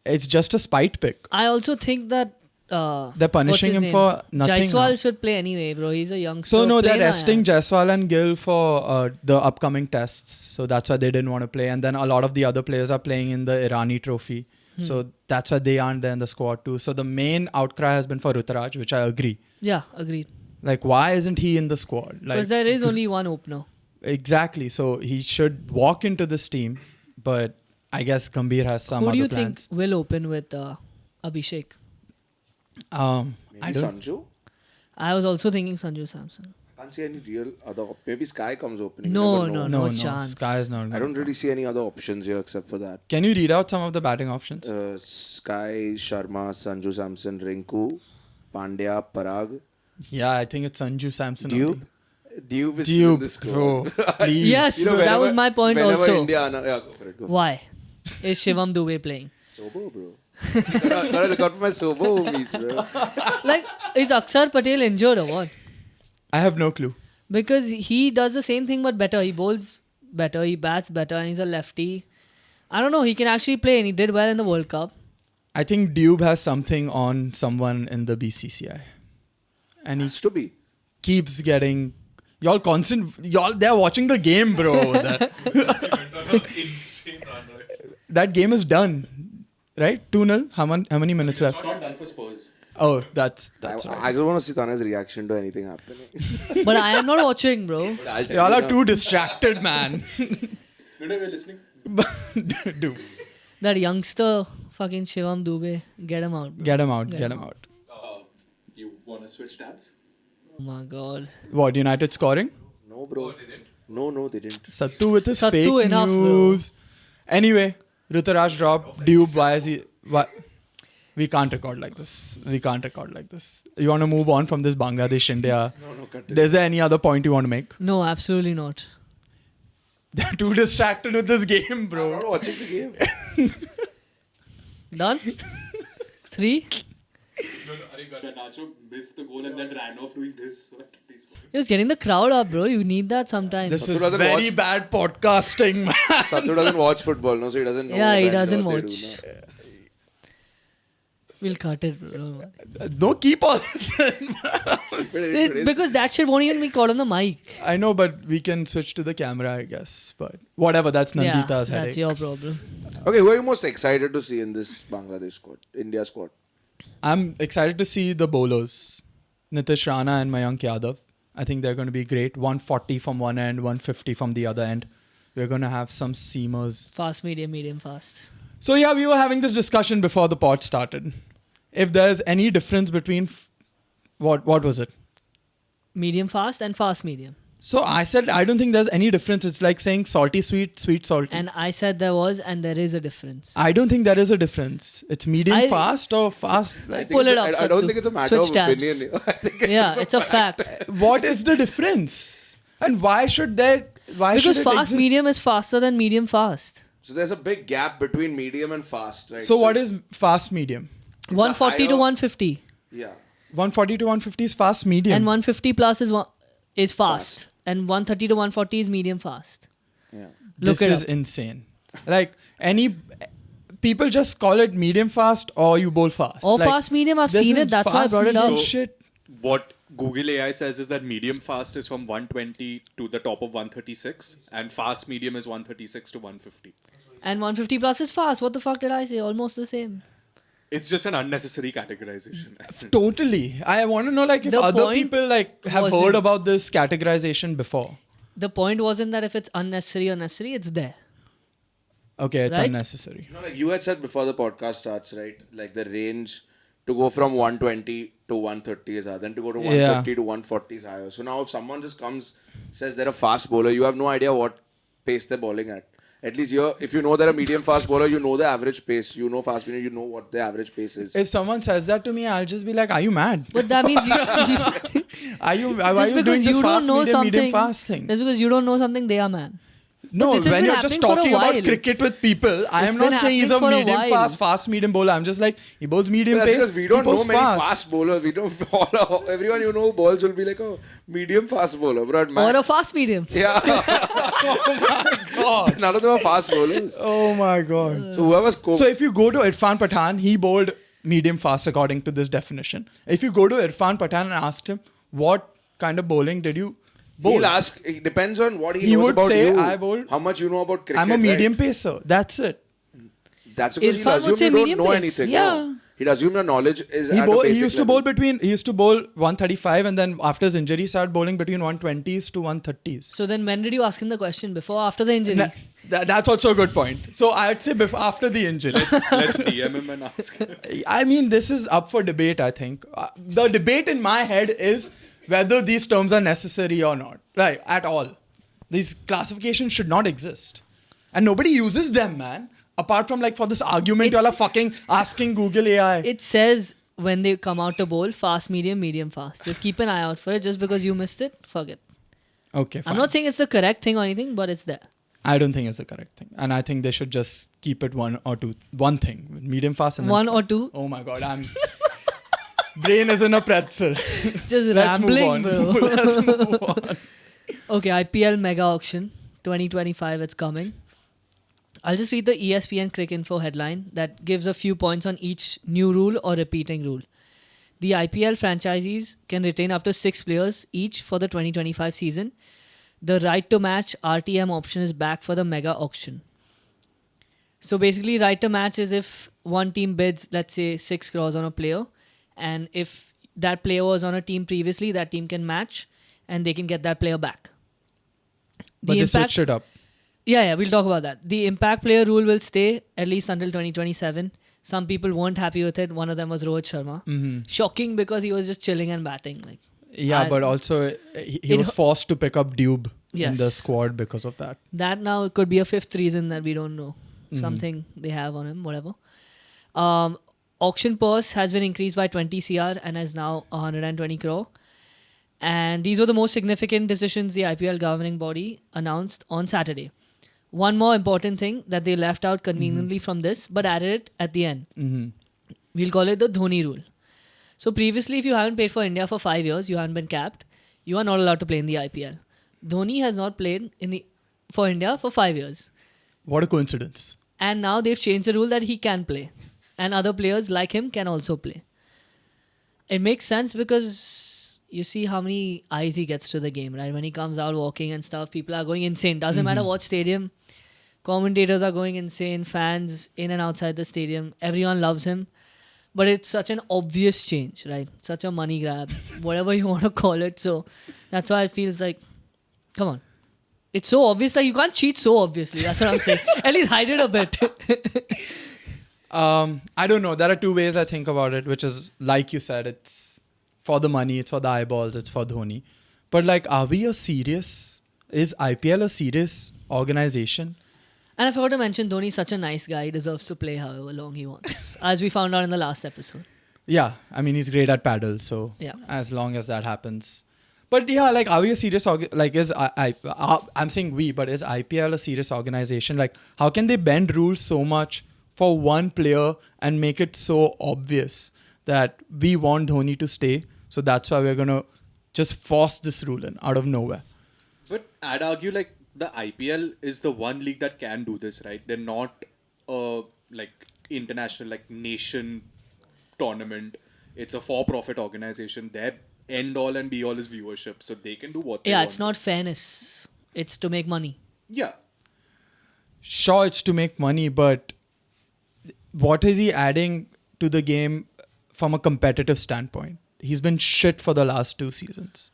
It's just a spite pick. I also think that... They're punishing him for nothing. Jaiswal now. should play anyway, bro. He's a youngster. So no, they're Play na resting yaar. Jaiswal and Gill for the upcoming tests. So that's why they didn't want to play. And then a lot of the other players are playing in the Irani trophy. So that's why they aren't there in the squad too. So the main outcry has been for Ruturaj, which I agree. Yeah, agreed. Like, why isn't he in the squad? Like, Because there is only one opener. exactly. So he should walk into this team. But I guess Gambhir has some Who other do you plans. think will open with Abhishek? I Maybe don't. Sanju? I was also thinking Sanju Samson. Can't see any real other. Maybe Sky comes opening. No, You never know. no. No, chance. Sky is not. I don't really see any other options here except for that. Can you read out some of the batting options? Sky, Sharma, Sanju Samson, Rinku, Pandya, Parag, Yeah, I think it's Sanju Samson. Dube. Dube is still in the Dube, squad. bro. Please. Yes, bro, that was my point whenever also. India, yeah, go for it. Go for Why is Shivam Dubey playing? it. Sobo, bro. Gotta look out for my Sobo homies, bro. Like, is Akshar Patel injured or what? I have no clue. Because he does the same thing but better. He bowls better, he bats better, and he's a lefty. I don't know, he can actually play and he did well in the World Cup. I think Dube has something on someone in the BCCI. And he Has to be. keeps getting... Y'all, they're watching the game, bro. Insane run, right? That game is done. Right? 2-0? How many minutes left? Not done for Spurs. Oh, that's I right. just want to see Tana's reaction to anything happening. But I am not watching, bro. I'll tell Y'all you are now. too distracted, man. No, we're listening. Dude, That youngster, fucking Shivam Dubey, get him out. Bro. get him out. Get him out. You want to switch tabs? Oh my god. What, United scoring? No, bro. No, they didn't. Sattu with his Sattu fake enough, bro. news. Anyway, Ruturaj dropped. Dube, why is he... Why? We can't record like this. You want to move on from this Bangladesh-India? No, cut it. Is there any other point you want to make? No, absolutely not. They're too distracted with this game, I'm bro. not watching the game. Done? 3? Nacho missed the goal and then ran off doing this. He was getting the crowd up, bro. You need that sometimes. This Sattu is doesn't very watch- bad podcasting, man. Sattu doesn't watch football, no, so he doesn't know. Yeah, he that doesn't what they watch. do, no. We'll cut it, bro. Don't worry. No, keep all this in. Because that shit won't even be caught on the mic. I know, but we can switch to the camera, I guess. But whatever, that's Yeah, Nandita's headache. that's your problem. Okay, who are you most excited to see in this Bangladesh squad, India squad? I'm excited to see the bowlers, Nitish Rana and Mayank Yadav. I think they're going to be great. 140 from one end, 150 from the other end. We're going to have some seamers. Fast, medium, fast. So yeah, we were having this discussion before the pod started. If there's any difference between... what was it? Medium, fast and fast, medium. So I said, I don't think there's any difference. It's like saying salty, sweet, sweet, salty. And I said there was, and there is a difference. I don't think there is a difference. It's medium fast or fast. I think Pull it's it a- up, I don't Sattu. think it's a matter Switch of tabs. opinion. I think it's Yeah, just it's a fact. What is the difference? And why should there... Why Because should it fast, exist? medium is faster than medium, fast. So there's a big gap between medium and fast, right? So what is fast medium? 140 to higher- 150. Yeah. 140 to 150 is fast medium. And 150 plus is fast. Fast. And 130 to 140 is medium fast. Yeah. Look this it is up. insane. Like people just call it medium fast or you bowl fast. Or Like, fast medium, I've this seen is it. That's why I fast brought it up. medium So- shit. What Google AI says is that medium fast is from 120 to the top of 136, and fast medium is 136 to 150. And 150 plus is fast. What the fuck did I say? Almost the same. It's just an unnecessary categorization. Totally. I want to know like if The other point people like have wasn't- heard about this categorization before. The point wasn't that if it's unnecessary, it's there. Okay, it's Right? unnecessary. Like you had said before the podcast starts, right? Like the range to go from 120 to 130 is higher, then to go to 130 to 140 is higher. So now if someone just comes, says they're a fast bowler, you have no idea what pace they're bowling at. At least if you know they're a medium fast bowler, you know the average pace. You know fast medium, you know what the average pace is. If someone says that to me, I'll just be like, "Are you mad? But that means Why are you just doing because this you fast don't know medium something, fast thing?" just because you don't know something, they are man. No, this has when been you're just happening for a talking about while. cricket with people, I It's am been not saying he's a happening for a medium while. fast medium bowler. I'm just like, he bowls medium But that's pace. because we don't he know bowls many fast bowlers. We don't follow. Everyone you know balls will be like a medium fast bowler, bro. At max. Or a fast medium. Yeah. God. None of them are fast bowlers. Oh my god. So whoever's So if you go to Irfan Pathan, he bowled medium fast according to this definition. If you go to Irfan Pathan and ask him, what kind of bowling did you bowl? he'll ask. It depends on what he He knows would about say, you. "I bowled- How much you know about cricket. I'm a medium right? pacer. That's it. That's because Irfan he'll would assume say you don't medium know pace. anything. Yeah. No. He'll assume your knowledge is He, at a he basic used to level. bowl he used to bowl 135 and then after his injury started bowling between 120s to 130s. So then when did you ask him the question? Before or after the injury? That's also a good point. So I'd say after the injury. Let's DM him and ask him. I mean, this is up for debate, I think. The debate in my head is whether these terms are necessary or not. Right, at all. These classifications should not exist. And nobody uses them, man. Apart from like for this argument, y'all are fucking asking Google AI. It says when they come out to bowl, fast, medium, medium, fast. Just keep an eye out for it. Just because you missed it, fuck it. Okay, fine. I'm not saying it's the correct thing or anything, but it's there. I don't think it's the correct thing. And I think they should just keep it one thing. Medium fast and then One or two. Oh my god, brain is in a pretzel. Just Let's move rambling, on. bro. Let's move on. Okay, IPL mega auction 2025, it's coming. I'll just read the ESPN Crick Info headline that gives a few points on each new rule or repeating rule. The IPL franchisees can retain up to 6 players each for the 2025 season. The right to match RTM option is back for the mega auction. So basically, right to match is if one team bids, let's say, 6 crores on a player, and if that player was on a team previously, that team can match and they can get that player back. But they switched it up. Yeah, we'll talk about that. The impact player rule will stay at least until 2027. Some people weren't happy with it. One of them was Rohit Sharma. Mm-hmm. Shocking because he was just chilling and batting. Like, Yeah, but also he was forced to pick up Dube in the Yes. squad because of that. that now it could be a fifth reason that we don't know. Mm-hmm. Something they have on him, whatever. Auction purse has been increased by 20 CR and is now 120 crore. And these were the most significant decisions the IPL governing body announced on Saturday. One more important thing that they left out conveniently from this, but added it at the end. Mm-hmm. We'll call it the Dhoni rule. So previously, if you haven't played for India for 5 years, you haven't been capped, you are not allowed to play in the IPL. Dhoni has not played for India for 5 years. What a coincidence. And now they've changed the rule that he can play. And other players like him can also play. It makes sense because you see how many eyes he gets to the game, right? When he comes out walking and stuff, people are going insane. Doesn't matter what stadium. Commentators are going insane. Fans in and outside the stadium. Everyone loves him. But it's such an obvious change, right? Such a money grab. Whatever you want to call it. So that's why it feels like, come on. It's so obvious that you can't cheat so obviously. That's what I'm saying. At least hide it a bit. I don't know. There are two ways I think about it, which is, like you said, it's for the money, it's for the eyeballs, it's for Dhoni. But like, is IPL a serious organization? And I forgot to mention, Dhoni is such a nice guy. He deserves to play however long he wants. As we found out in the last episode. Yeah, I mean, he's great at paddle, so Yeah. as long as that happens. But yeah, like, are we a serious, I'm saying we, but is IPL a serious organization? Like, how can they bend rules so much for one player and make it so obvious that we want Dhoni to stay? So that's why we're going to just force this rule in out of nowhere. But I'd argue like the IPL is the one league that can do this, right? They're not like international, like nation tournament. It's a for-profit organization. Their end all and be all is viewership, so they can do what they Yeah, want. it's not fairness. It's to make money. Yeah. Sure, it's to make money, but what is he adding to the game from a competitive standpoint? He's been shit for the last 2 seasons.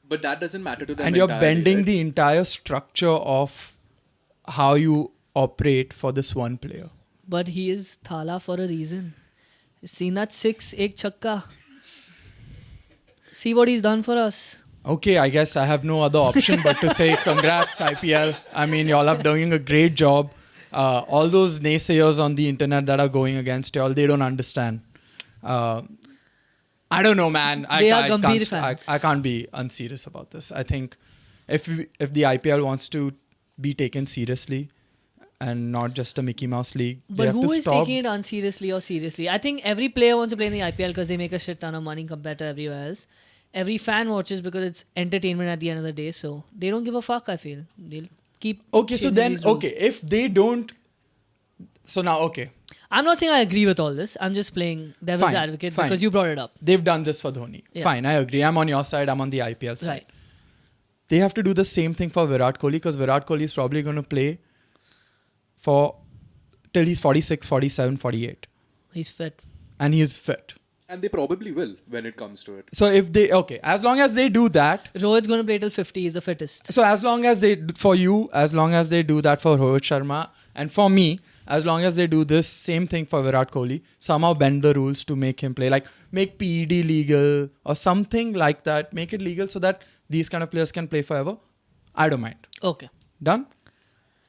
But that doesn't matter to them. And you're entirely, bending right? the entire structure of how you operate for this one player. But he is Thala for a reason. You seen that 6, ek chakka. See what he's done for us. Okay, I guess I have no other option but to say congrats IPL. I mean, y'all are doing a great job. All those naysayers on the internet that are going against y'all, they don't understand. I don't know, man. They are Gambhir fans. I can't be unserious about this. I think if the IPL wants to be taken seriously and not just a Mickey Mouse league, they But have who to is stop. taking it unseriously or seriously? I think every player wants to play in the IPL because they make a shit ton of money compared to everywhere else. Every fan watches because it's entertainment at the end of the day. So they don't give a fuck, I feel. They'll keep Okay, so changing then, these rules. okay, if they don't... So now, okay, I'm not saying I agree with all this. I'm just playing devil's Fine, advocate fine. because you brought it up. they've done this for Dhoni. Yeah. Fine, I agree. I'm on your side. I'm on the IPL side. Right. They have to do the same thing for Virat Kohli because Virat Kohli is probably going to play for till he's 46, 47, 48. He's fit. And he's fit. And they probably will when it comes to it. So if they, okay, as long as they do that, Rohit's going to play till 50. He's the fittest. so as long as they, for you, as long as they do that for Rohit Sharma, and for me, as long as they do this same thing for Virat Kohli, somehow bend the rules to make him play, like make PED legal or something like that, make it legal so that these kind of players can play forever, I don't mind. Okay. Done?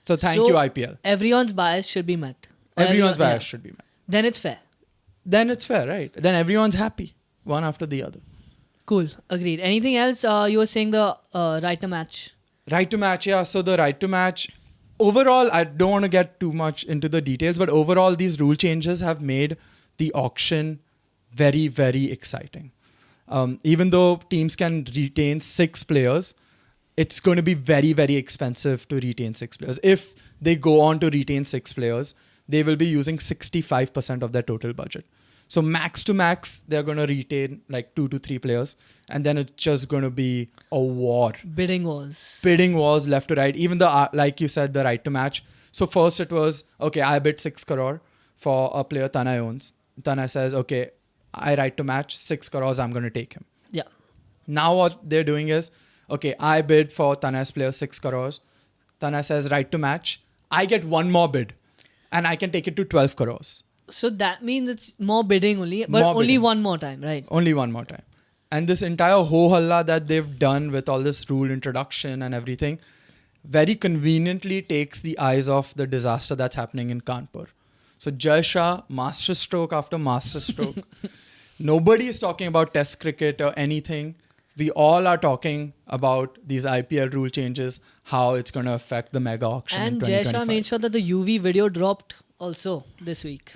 So thank So you, IPL. Everyone's bias should be met. Everyone's Everyone- bias yeah. should be met. Then it's fair. Then it's fair, right? Then everyone's happy, one after the other. Cool. Agreed. Anything else? You were saying the right to match. Right to match, yeah. So the right to match, overall, I don't want to get too much into the details, but overall, these rule changes have made the auction very, very exciting. Even though teams can retain 6 players, it's going to be very, very expensive to retain 6 players. If they go on to retain 6 players, they will be using 65% of their total budget. So max to max, they're going to retain like 2 to 3 players. And then it's just going to be a war. Bidding wars. Bidding wars left to right. Even the, like you said, the right to match. So first it was, okay, I bid 6 crore for a player Tanay owns. Tanay says, okay, I right to match 6 crores, I'm going to take him. Yeah. Now what they're doing is, okay, I bid for Tanay's player 6 crores. Tanay says right to match. I get one more bid and I can take it to 12 crores. So that means it's more bidding only, but More only bidding. one more time, right? Only one more time. And this entire ho-halla that they've done with all this rule introduction and everything very conveniently takes the eyes off the disaster that's happening in Kanpur. So Jai Shah, masterstroke after masterstroke. Nobody is talking about test cricket or anything. We all are talking about these IPL rule changes, how it's going to affect the mega auction in And 2025. Jaisha made sure that the UV video dropped also this week.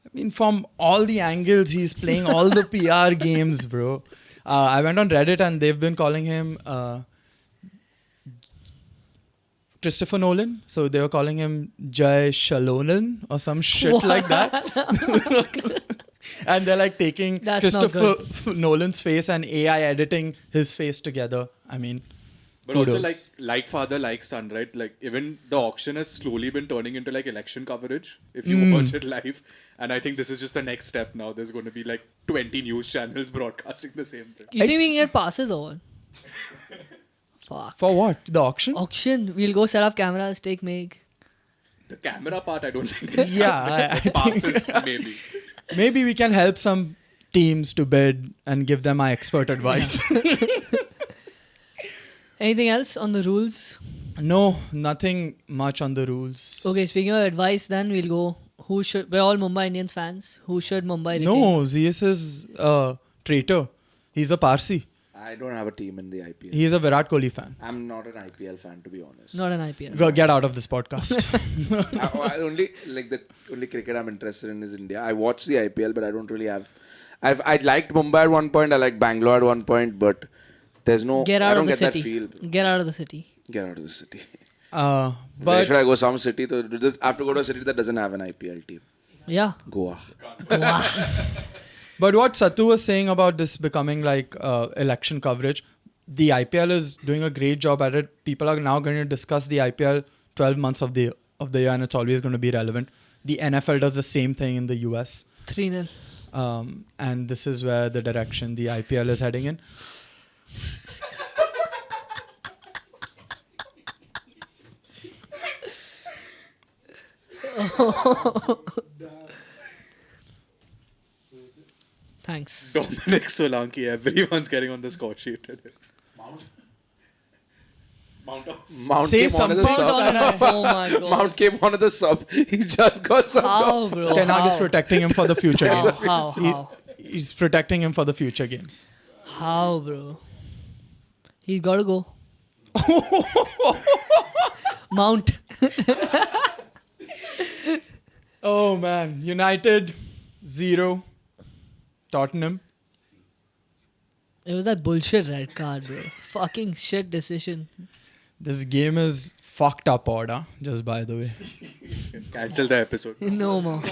I mean, from all the angles, he's playing all the PR games, bro. I went on Reddit and they've been calling him Christopher Nolan. So they were calling him Jai Shalolan or some shit like that. And they're like taking That's not Christopher Nolan's face and AI editing his face together. I mean, But also kudos. like father, like son, right? Like even the auction has slowly been turning into like election coverage if you watch it live. And I think this is just the next step now. There's going to be like 20 news channels broadcasting the same thing. You think we can get passes or what? Fuck. For what? The auction? Auction. We'll go set up cameras, take make. The camera part, I don't think is Yeah, I think passes maybe. maybe we can help some teams to bid and give them my expert advice. Anything else on the rules? No, nothing much on the rules. Okay, speaking of advice, then we'll go. Who should? We're all Mumbai Indians fans. Who should Mumbai retain? No, Zeus is a traitor. He's a Parsi. I don't have a team in the IPL. He's a Virat Kohli fan. I'm not an IPL fan, to be honest. Not an IPL. Go get out of this podcast. I only the only cricket I'm interested in is India. I watch the IPL, but I don't really have. I liked Mumbai at one point. I liked Bangalore at one point, but there's no. Get I out don't of the get city. that feel. Get out of the city. Get out of the city. Uh, Where but should I go? Some city? I have to go to a city that doesn't have an IPL team. Yeah. Goa. But what Sattu was saying about this becoming like election coverage, the IPL is doing a great job at it. People are now going to discuss the IPL 12 months of the year, and it's always going to be relevant. The NFL does the same thing in the US. 3-0. And this is where the direction the IPL is heading in. Thanks. Dominic Solanki, everyone's getting on the score sheet today. Mount Say came on as a something. sub. Oh my god. Mount came on as a sub. He just got subbed How, off. bro? Ten Hag is How? protecting him for the future How? games. How? He's protecting him for the future games. How, bro? He gotta go. Mount. Oh man, United 0, Tottenham. It was that bullshit red card, bro. Fucking shit decision. This game is fucked up order, just by the way. Cancel the episode. No more.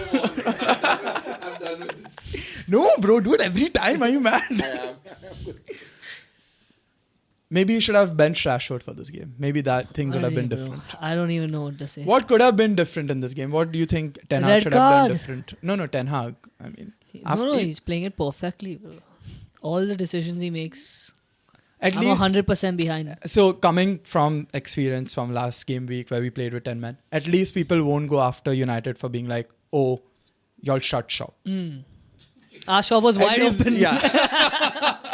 No, bro, do it every time. Are you mad? Maybe you should have benched Rashford for this game. Maybe that things would have been Bro, different. I don't even know what to say. What could have been different in this game? What do you think Ten Hag Red should have done card. different? No, Ten Hag. I mean, No, he's playing it perfectly, bro. All the decisions he makes, at I'm least 100% behind. so coming from experience from last game week where we played with 10 men, at least people won't go after United for being like, oh, y'all shut shop. Our shop was At wide least- open. Yeah.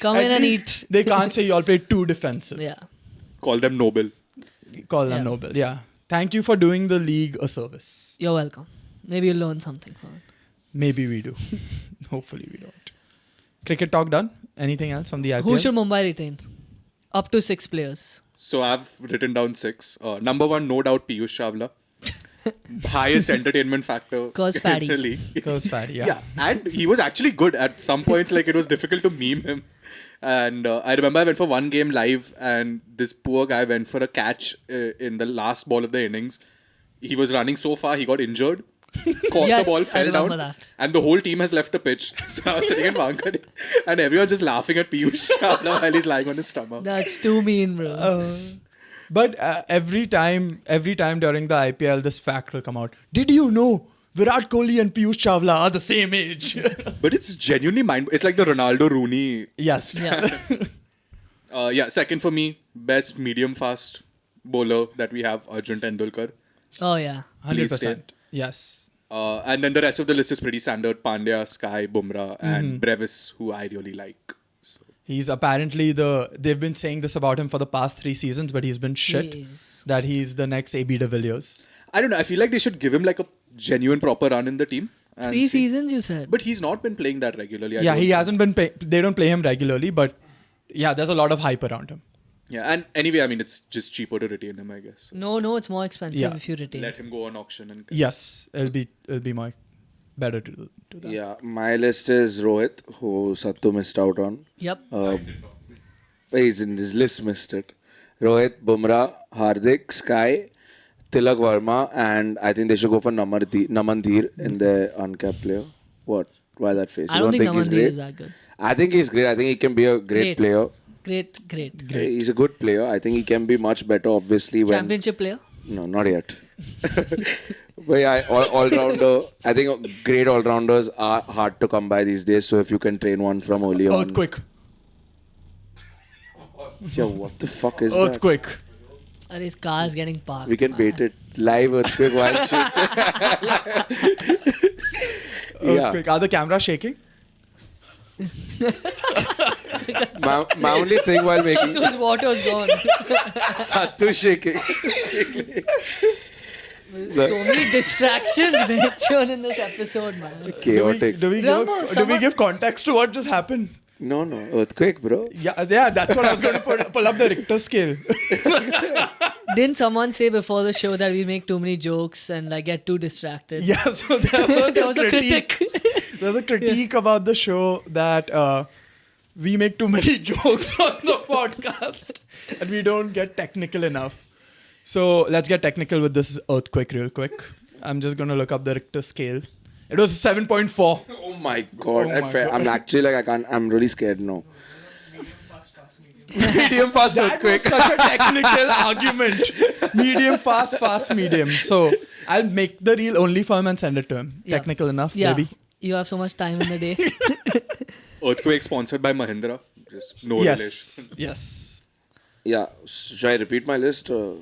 Come At in and least eat. They can't say y'all played too defensive. Yeah. Call them noble. Call them Yeah. noble. Yeah. Thank you for doing the league a service. You're welcome. Maybe you'll learn something from it. Maybe we do. Hopefully we don't. Cricket talk done? Anything else from the IPL? Who should Mumbai retain? Up to 6 players. So I've written down 6. Number 1, no doubt, Piyush Chawla. Highest entertainment factor 'Cause in fatty. the league. Goes fatty, yeah. Yeah, and he was actually good at some points. Like it was difficult to meme him. And I remember I went for one game live, and this poor guy went for a catch in the last ball of the innings. He was running so far, he got injured. Caught Yes, the ball, I fell remember down, that. and the whole team has left the pitch. So I was sitting in Wankhede, and everyone just laughing at Piyush Chawla while he's lying on his stomach. That's too mean, bro. But every time during the IPL, this fact will come out. Did you know Virat Kohli and Piyush Chawla are the same age? But it's genuinely It's like the Ronaldo Rooney. Yes. Yeah. Second for me, best medium fast bowler that we have, Arjun Tendulkar. Oh, yeah. 100%. Yes. And then the rest of the list is pretty standard. Pandya, Sky, Bumrah, and Brevis, who I really like. So. He's apparently they've been saying this about him for the past 3 seasons, but he's been shit. Jeez. That he's the next AB de Villiers. I don't know. I feel like they should give him like a genuine proper run in the team. And 3 see. seasons, you said? But he's not been playing that regularly. I Yeah, don't he think. hasn't been. They don't play him regularly, but yeah, there's a lot of hype around him. Yeah, and anyway, I mean, it's just cheaper to retain him, I guess. No, it's more expensive Yeah. if you retain. Let him go on auction and. Yes, it'll be more better to do that. Yeah, my list is Rohit, who Sattu missed out on. Yep. He's in his list, missed it. Rohit, Bumrah, Hardik, Sky, Tilak Verma, and I think they should go for Namandhir in the uncapped player. What? Why that face? I You don't think he's Namandir great? is that good. I think he's great. I think he can be a great player. Great. He's a good player. I think he can be much better, obviously. When Championship player? No, not yet. But yeah, all-rounder. I think great all-rounders are hard to come by these days. So if you can train one from early on. Earthquake. Yeah, what the fuck is Earthquake. And his car is getting parked. that? We can bait it. Live earthquake while shit. Earthquake. Are the cameras shaking? My only thing while making Sattu's water's gone. Sattu shaking. So many distractions being shown in this episode, man. Chaotic. Do we Rambo, give context to what just happened? No, earthquake, bro. Yeah, that's what I was going to pull up the Richter scale. Didn't someone say before the show that we make too many jokes and like get too distracted? Yeah, so there was, There was a critic. There's a critique about the show that we make too many jokes on the podcast and we don't get technical enough. So let's get technical with this earthquake real quick. I'm just going to look up the Richter scale. It was 7.4. Oh my god. Oh my God. I'm actually like, I can't, I'm really scared now. Medium fast earthquake. That was such a technical argument. Medium fast medium. So I'll make the reel only for him and send it to him. Yeah. Technical enough, Yeah. maybe. You have so much time in the day. Earthquake sponsored by Mahindra. Just no relation. Yes. Yeah. Should I repeat my list or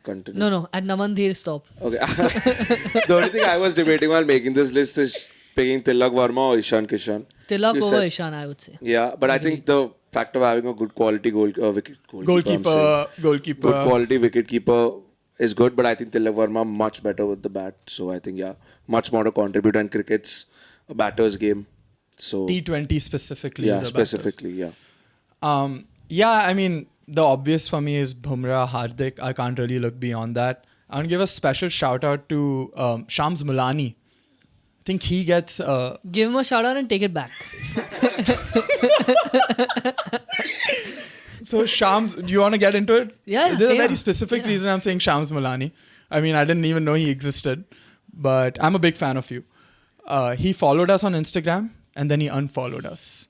continue? No. At Namandhir, stop. Okay. The only thing I was debating while making this list is picking Tilak Varma or Ishan Kishan. Tilak You over said- Ishan, I would say. Yeah, but I think the fact of having a good quality goalkeeper, Goalkeeper. good quality wicket keeper is good, but I think Tilak Varma much better with the bat. So I think, yeah, much more to contribute, and cricket's a batter's game. So T20 specifically. yeah, is a batters. specifically, yeah. Yeah, I mean, the obvious for me is Bumrah, Hardik. I can't really look beyond that. I want to give a special shout out to Shams Mulani. I think he gets... Give him a shout out and take it back. So Shams, do you want to get into it? Yeah, There's a say very yeah. specific Yeah. reason I'm saying Shams Mulani. I mean, I didn't even know he existed, but I'm a big fan of you. He followed us on Instagram and then he unfollowed us.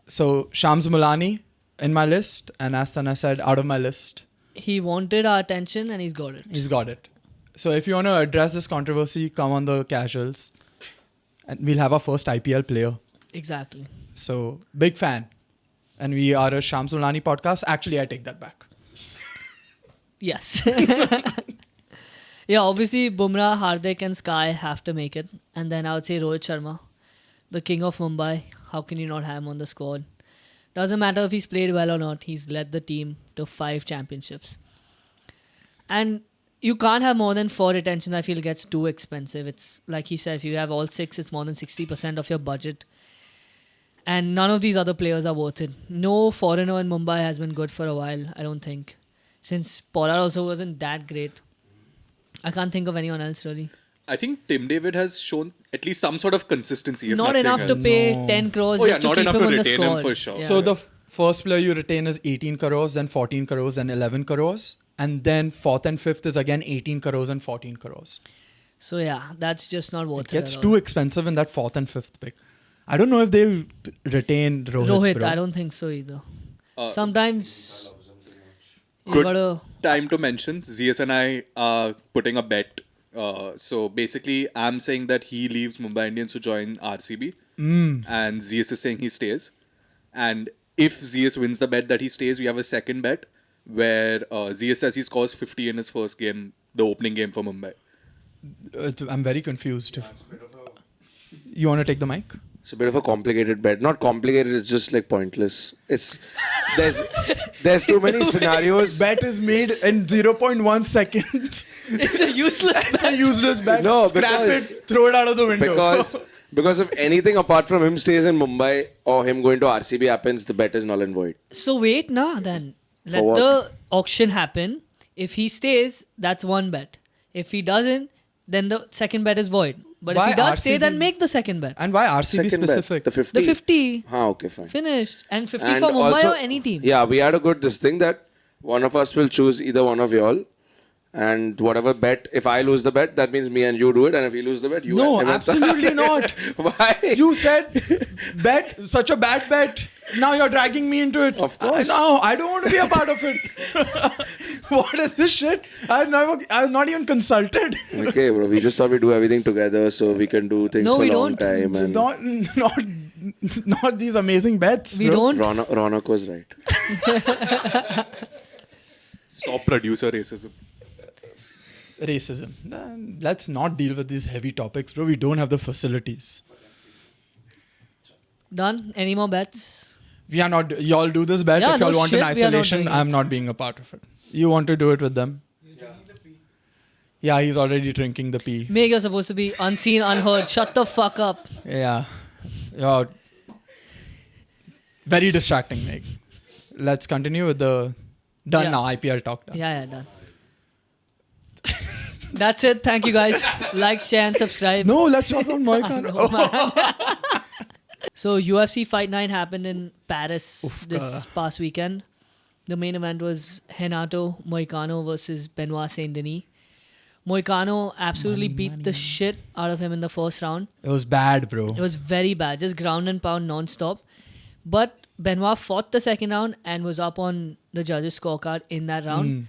So Shams Mulani in my list, and as Tana said, out of my list. He wanted our attention and he's got it. He's got it. So if you want to address this controversy, come on the casuals. And we'll have our first IPL player. Exactly. So big fan. And we are a Shams Mulani podcast. Actually, I take that back. Yes. Yeah, obviously Bumrah, Hardik and Sky have to make it. And then I would say Rohit Sharma, the king of Mumbai. How can you not have him on the squad? Doesn't matter if he's played well or not. He's led the team to 5 championships. And you can't have more than 4 retentions. I feel it gets too expensive. It's like he said, if you have all 6, it's more than 60% of your budget. And none of these other players are worth it. No foreigner in Mumbai has been good for a while, I don't think. Since Pollard also wasn't that great. I can't think of anyone else really. I think Tim David has shown at least some sort of consistency. If Not nothing enough to else. pay No. 10 crores Oh yeah, just to not keep enough him to on the retain squad. him for sure. Yeah. So the first player you retain is 18 crores, then 14 crores, then 11 crores. And then 4th and 5th is again 18 crores and 14 crores. So yeah, that's just not worth It gets at too all. expensive in that 4th and 5th pick. I don't know if they'll retain Rohit. Rohit, I don't think so either. Uh, Sometimes you Good gotta... time to mention, Zeus and I are putting a bet. So basically, I'm saying that he leaves Mumbai Indians to join RCB. And Zeus is saying he stays. And if Zeus wins the bet that he stays, we have a second bet where Zeus says he scores 50 in his first game, the opening game for Mumbai. I'm very confused. You want to take the mic? It's a bit of a complicated bet. Not complicated, it's just like pointless. It's there's too many scenarios. Bet is made in 0.1 seconds. It's a useless... It's a useless bet. No, Scrap because- it, throw it out of the window. Because if anything apart from him stays in Mumbai or him going to RCB happens, the bet is null and void. So wait, nah, then. Let what? the auction happen. If he stays, that's one bet. If he doesn't, then the second bet is void. But Why if he does stay, RCB? then make the second bet. And why RCB Second specific? bet, the 50. The 50 Okay, fine. finished. And 50 And for Mumbai also- or any team. Yeah, we had a good this thing that one of us will choose either one of y'all. And whatever bet, if I lose the bet, that means me and you do it. And if you lose the bet, you No, and him. absolutely not. Why? You said bet, such a bad bet. Now you're dragging me into it. Of course. No, I don't want to be a part of it. What is this shit? I was not even consulted. Okay, bro. We just thought we do everything together so we can do things No, for a we long don't. time. And Not these amazing bets. We bro. don't. Ronak was right. Stop producer racism. Racism. Let's not deal with these heavy topics, bro. We don't have the facilities. Done? Any more bets? We are not. Y'all do this bet. Yeah, if y'all no want in shit, we are not isolation, doing I'm it. not being a part of it. You want to do it with them? Yeah, he's already drinking the pee. Meg, you're supposed to be unseen, unheard. Shut the fuck up. Yeah. You're very distracting, Meg. Let's continue with the done Yeah. now. IPL talk done. Yeah, done. That's it. Thank you guys. Like, share and subscribe. No, let's talk about Moicano. So UFC Fight Night happened in Paris Ufka. this past weekend. The main event was Renato Moicano versus Benoit Saint Denis. Moicano absolutely beat the shit out of him in the first round. It was bad, bro. It was very bad, just ground and pound non-stop. But Benoit fought the second round and was up on the judges' scorecard in that round.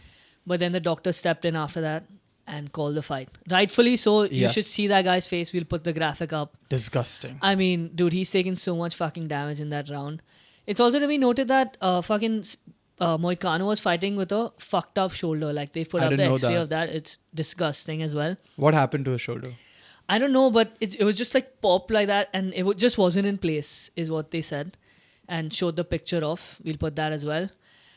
But then the doctor stepped in after that and called the fight. Rightfully so. You Yes. should see that guy's face. We'll put the graphic up. Disgusting. I mean, dude, he's taken so much fucking damage in that round. It's also to be noted that Moicano was fighting with a fucked up shoulder. Like, they put I up the didn't know X-ray that. of that. It's disgusting as well. What happened to his shoulder? I don't know, but it was just like popped like that, and just wasn't in place, is what they said, and showed the picture of. We'll put that as well.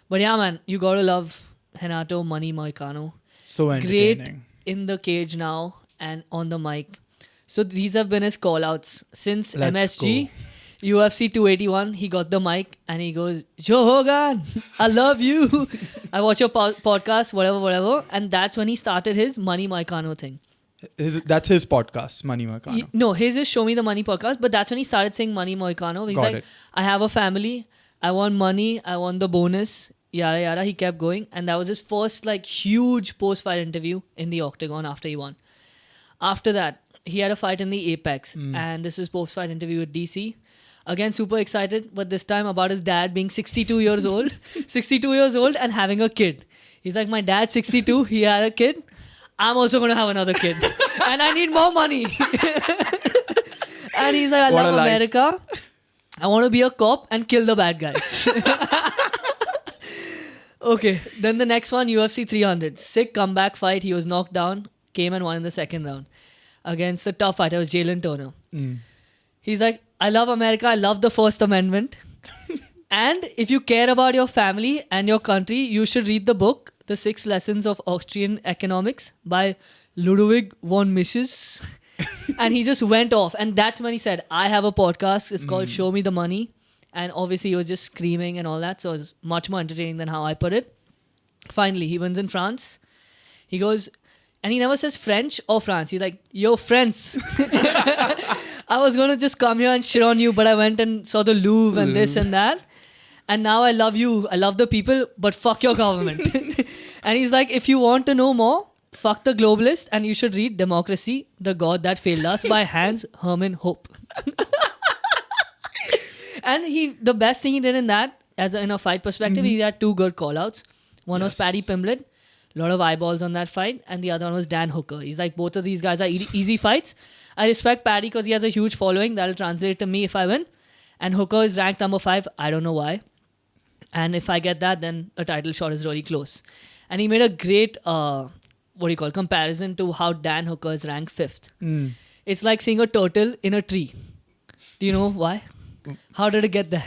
But yeah, man, you gotta love Renato Money Moicano. So Great entertaining. in the cage now and on the mic. So these have been his call-outs since Let's MSG. UFC 281, he got the mic and he goes, Joe Hogan, I love you. I watch your podcast, whatever. And that's when he started his Money Moicano thing. That's his podcast, Money Moicano. No, his is Show Me the Money podcast, but that's when he started saying Money Moicano. He's Got like, it. I have a family, I want money, I want the bonus, yada yada. He kept going, and that was his first like huge post-fight interview in the octagon after he won. After that, he had a fight in the Apex, and this is post-fight interview with DC. Again, super excited, but this time about his dad being 62 years old, 62 years old and having a kid. He's like, my dad's 62, he had a kid. I'm also going to have another kid. And I need more money. And he's like, I What a love life. America. I want to be a cop and kill the bad guys. Okay, then the next one, UFC 300. Sick comeback fight. He was knocked down, came and won in the second round. Against the tough fighter, was Jalen Turner. He's like, I love America. I love the First Amendment. And if you care about your family and your country, you should read the book, The 6 Lessons of Austrian Economics by Ludwig von Mises. And he just went off. And that's when he said, I have a podcast. It's called Show Me the Money. And obviously he was just screaming and all that. So it was much more entertaining than how I put it. Finally, he wins in France. He goes, and he never says French or France. He's like, yo, France. I was going to just come here and shit on you, but I went and saw the Louvre and this and that. And now I love you. I love the people, but fuck your government. And he's like, if you want to know more, fuck the globalist, and you should read Democracy, the God That Failed Us by Hans Hermann Hoppe. And the best thing he did in that, in a fight perspective, he had 2 good call-outs. One was Paddy Pimblett, a lot of eyeballs on that fight, and the other one was Dan Hooker. He's like, both of these guys are easy fights. I respect Paddy because he has a huge following. That'll translate to me if I win. And Hooker is ranked number 5. I don't know why. And if I get that, then a title shot is really close. And he made a great, comparison to how Dan Hooker is ranked 5th. It's like seeing a turtle in a tree. Do you know why? How did it get there?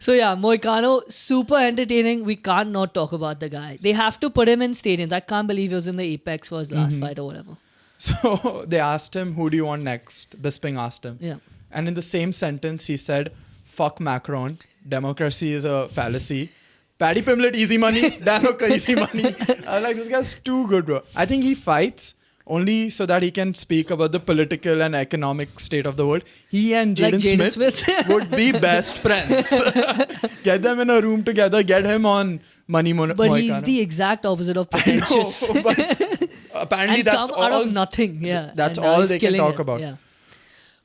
So yeah, Moicano, super entertaining. We can't not talk about the guy. They have to put him in stadiums. I can't believe he was in the Apex for his last fight or whatever. So they asked him, who do you want next? Bisping asked him. Yeah. And in the same sentence, he said, fuck Macron. Democracy is a fallacy. Paddy Pimblett, easy money. Dan Hooker, easy money. I was like, this guy's too good, bro. I think he fights only so that he can speak about the political and economic state of the world. He and Like Jaden Jaden Smith, Smith. would be best friends. Get them in a room together. Get him on Money But Moicano. he's the exact opposite of I know, pretentious. but apparently And that's come all. out of nothing. Yeah. That's And now all he's they can killing talk it. about. Yeah.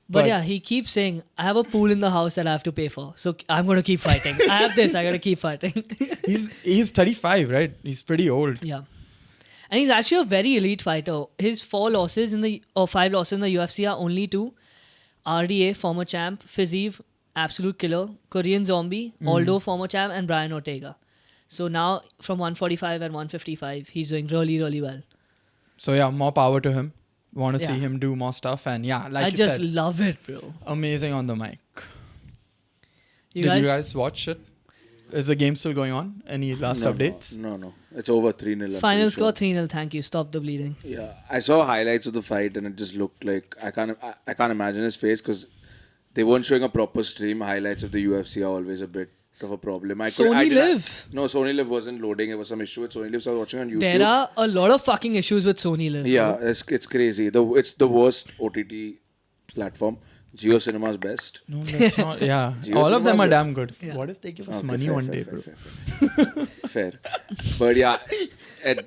But But- yeah, he keeps saying, I have a pool in the house that I have to pay for. So I'm going to keep fighting. I have this. I got to keep fighting. He's 35, right? He's pretty old. Yeah. And he's actually a very elite fighter. His 5 losses in the UFC are only to RDA, former champ, Fiziev, absolute killer, Korean Zombie, Aldo, former champ, and Brian Ortega. So now from 145 and 155, he's doing really, really well. So yeah, more power to him. Want to see Yeah. him do more stuff. And yeah, like I you just said, love it, bro. amazing on the mic. You Did you guys watch it? Is the game still going on? Any last updates? No. It's over 3-0. I'm Final pretty score sure. 3-0. Thank you. Stop the bleeding. Yeah, I saw highlights of the fight and it just looked like I can't imagine his face because they weren't showing a proper stream. Highlights of the UFC are always a bit of a problem. Sony Live. No, Sony Live wasn't loading. It was some issue with Sony Live. So I was watching on YouTube. There are a lot of fucking issues with Sony Live. Yeah, it's crazy. It's the worst OTT platform. Jio Cinema's best. No, let's not. Yeah, Jio all of them Cinema's are good. damn good. Yeah. What if they give us Okay, money fair, one fair, day, fair, bro? Fair. But yeah, and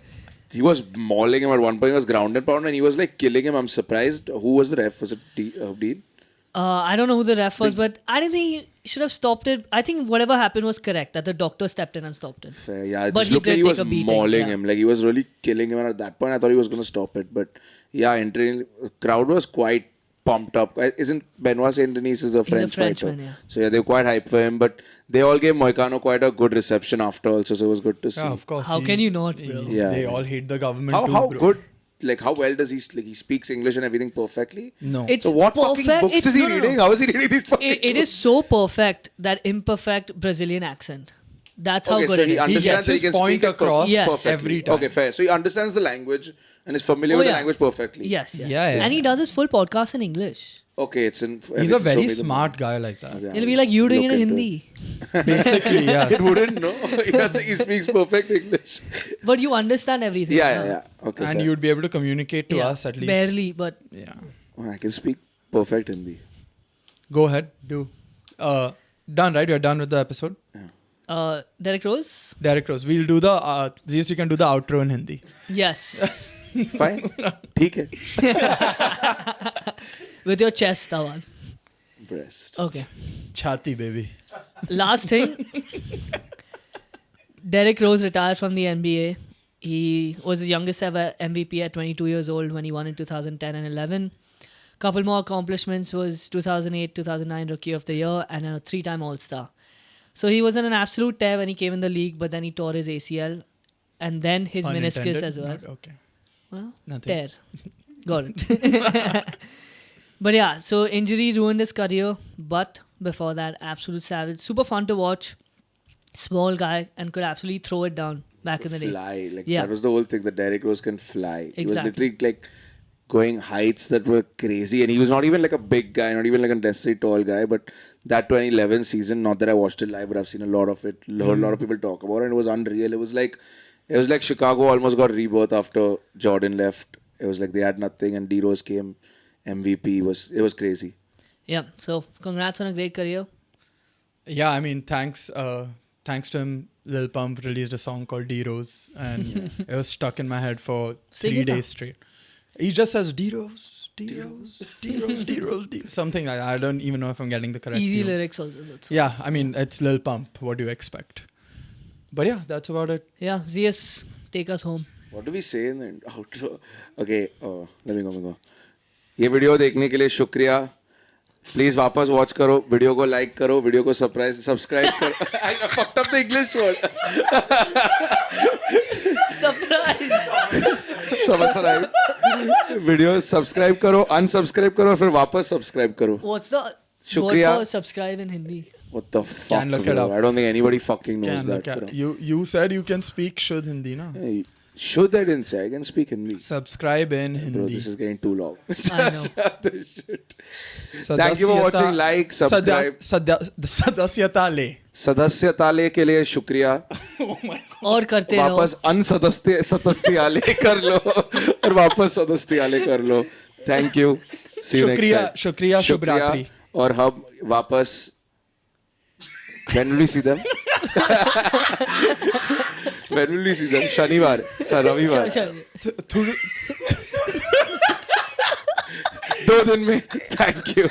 he was mauling him at one point. He was ground and pound and he was like killing him. I'm surprised. Who was the ref? Was it Dean? I don't know who the ref was, but I didn't think he should have stopped it. I think whatever happened was correct, that the doctor stepped in and stopped it. Fair, yeah. It But just he looked like did he was take a beating, mauling yeah. him. Like he was really killing him. And at that point, I thought he was going to stop it. But yeah, entering, crowd was quite pumped up. Isn't Benoit Saint Denis is a French fighter? Frenchman, yeah. So yeah, they were quite hyped for him. But they all gave Moicano quite a good reception after also. So it was good to see. Yeah, of course. How can you not, bro? Yeah. They all hate the government. How too, how bro. good? Like how well does he? Like he speaks English and everything perfectly. No. It's So what fucking perfect. books It's- is he no, no, no. reading? How is he reading these fucking It is so perfect, that imperfect Brazilian accent. That's how Okay, good so it he is. understands that he his can point speak it across Yes. perfectly. every time. Okay, fair. So he understands the language and is familiar Oh, with the yeah. language perfectly. Yes, yes. Yeah, yeah. And he does his full podcast in English. Okay, it's in. He's a show very me the smart movie. guy like that. Okay, It'll be like you doing it look in into Hindi. Basically, yes. It wouldn't know. He speaks perfect English. But you understand everything. Yeah. Okay. And fair. you'd be able to communicate to Yeah, us at least. barely, but Yeah. Oh, I can speak perfect Hindi. Go ahead. Do. Done, right? You're done with the episode? Derrick Rose? Derrick Rose. We'll do the. Zeus, you can do the outro in Hindi. Yes. Fine. ठीक है. With your chest, Tawan. Breast. Okay. Chhati, baby. Last thing. Derrick Rose retired from the NBA. He was the youngest ever MVP at 22 years old when he won in 2010 and 11. Couple more accomplishments was 2008, 2009 Rookie of the Year and a 3-time All-Star. So he was in an absolute tear when he came in the league, but then he tore his ACL and then his meniscus Unintended? as well. Not- okay. Well, Nothing. tear. Got it. But yeah, so injury ruined his career. But before that, absolute savage. Super fun to watch. Small guy and could absolutely throw it down back in the day. Fly. Like Yeah. that was the whole thing. That Derrick Rose can fly. He was Exactly. literally like going heights that were crazy, and he was not even like a big guy, not even like a necessarily tall guy. But that 2011 season, not that I watched it live, but I've seen a lot of it. Heard a lot of people talk about it, and it was unreal. It was like Chicago almost got rebirth after Jordan left. It was like they had nothing, and D Rose came MVP. It was crazy. Yeah, so congrats on a great career. Yeah, I mean, thanks to him, Lil Pump released a song called D-Rose, and it was stuck in my head for Sing 3 it now. days straight. He just says D-Rose, D-Rose, D-Rose, D-Rose, D-Rose, something like that. I don't even know if I'm getting the correct Easy tune. lyrics also. That's fine. Yeah, I mean, it's Lil Pump. What do you expect? But yeah, that's about it. Yeah, Zeus, take us home. What do we say in the outro? Okay, let me go. ये video देखने के लिए शुक्रिया. Please वापस watch करो, video को like करो, video को सब्सक्राइब करो. I fucked up the English word. Surprise! Subscribe. Video subscribe करो, अनसब्सक्राइब करो और फिर वापस सब्सक्राइब करो. What's the Shukriya. word for subscribe in Hindi? What the fuck, Can look it bro? up. I don't think anybody fucking knows Can that, look bro. at you said you can speak Shuddh Hindi, na? Hey, should I didn't say I can speak Hindi. Subscribe in Bro, Hindi. this is getting too long. I know. This shit. Thank you for watching. Like, subscribe. सदस्यता ले. सदस्यता ले के लिए शुक्रिया. और करते रहो. वापस सदस्यता ले कर लो और वापस सदस्यता ले कर लो. Thank you. See you next time. शुक्रिया, शुभ रात्रि. और हम वापस. When will we see them? When will we see them? शनिवार, रविवार. चल. 2 दिन में. Thank you.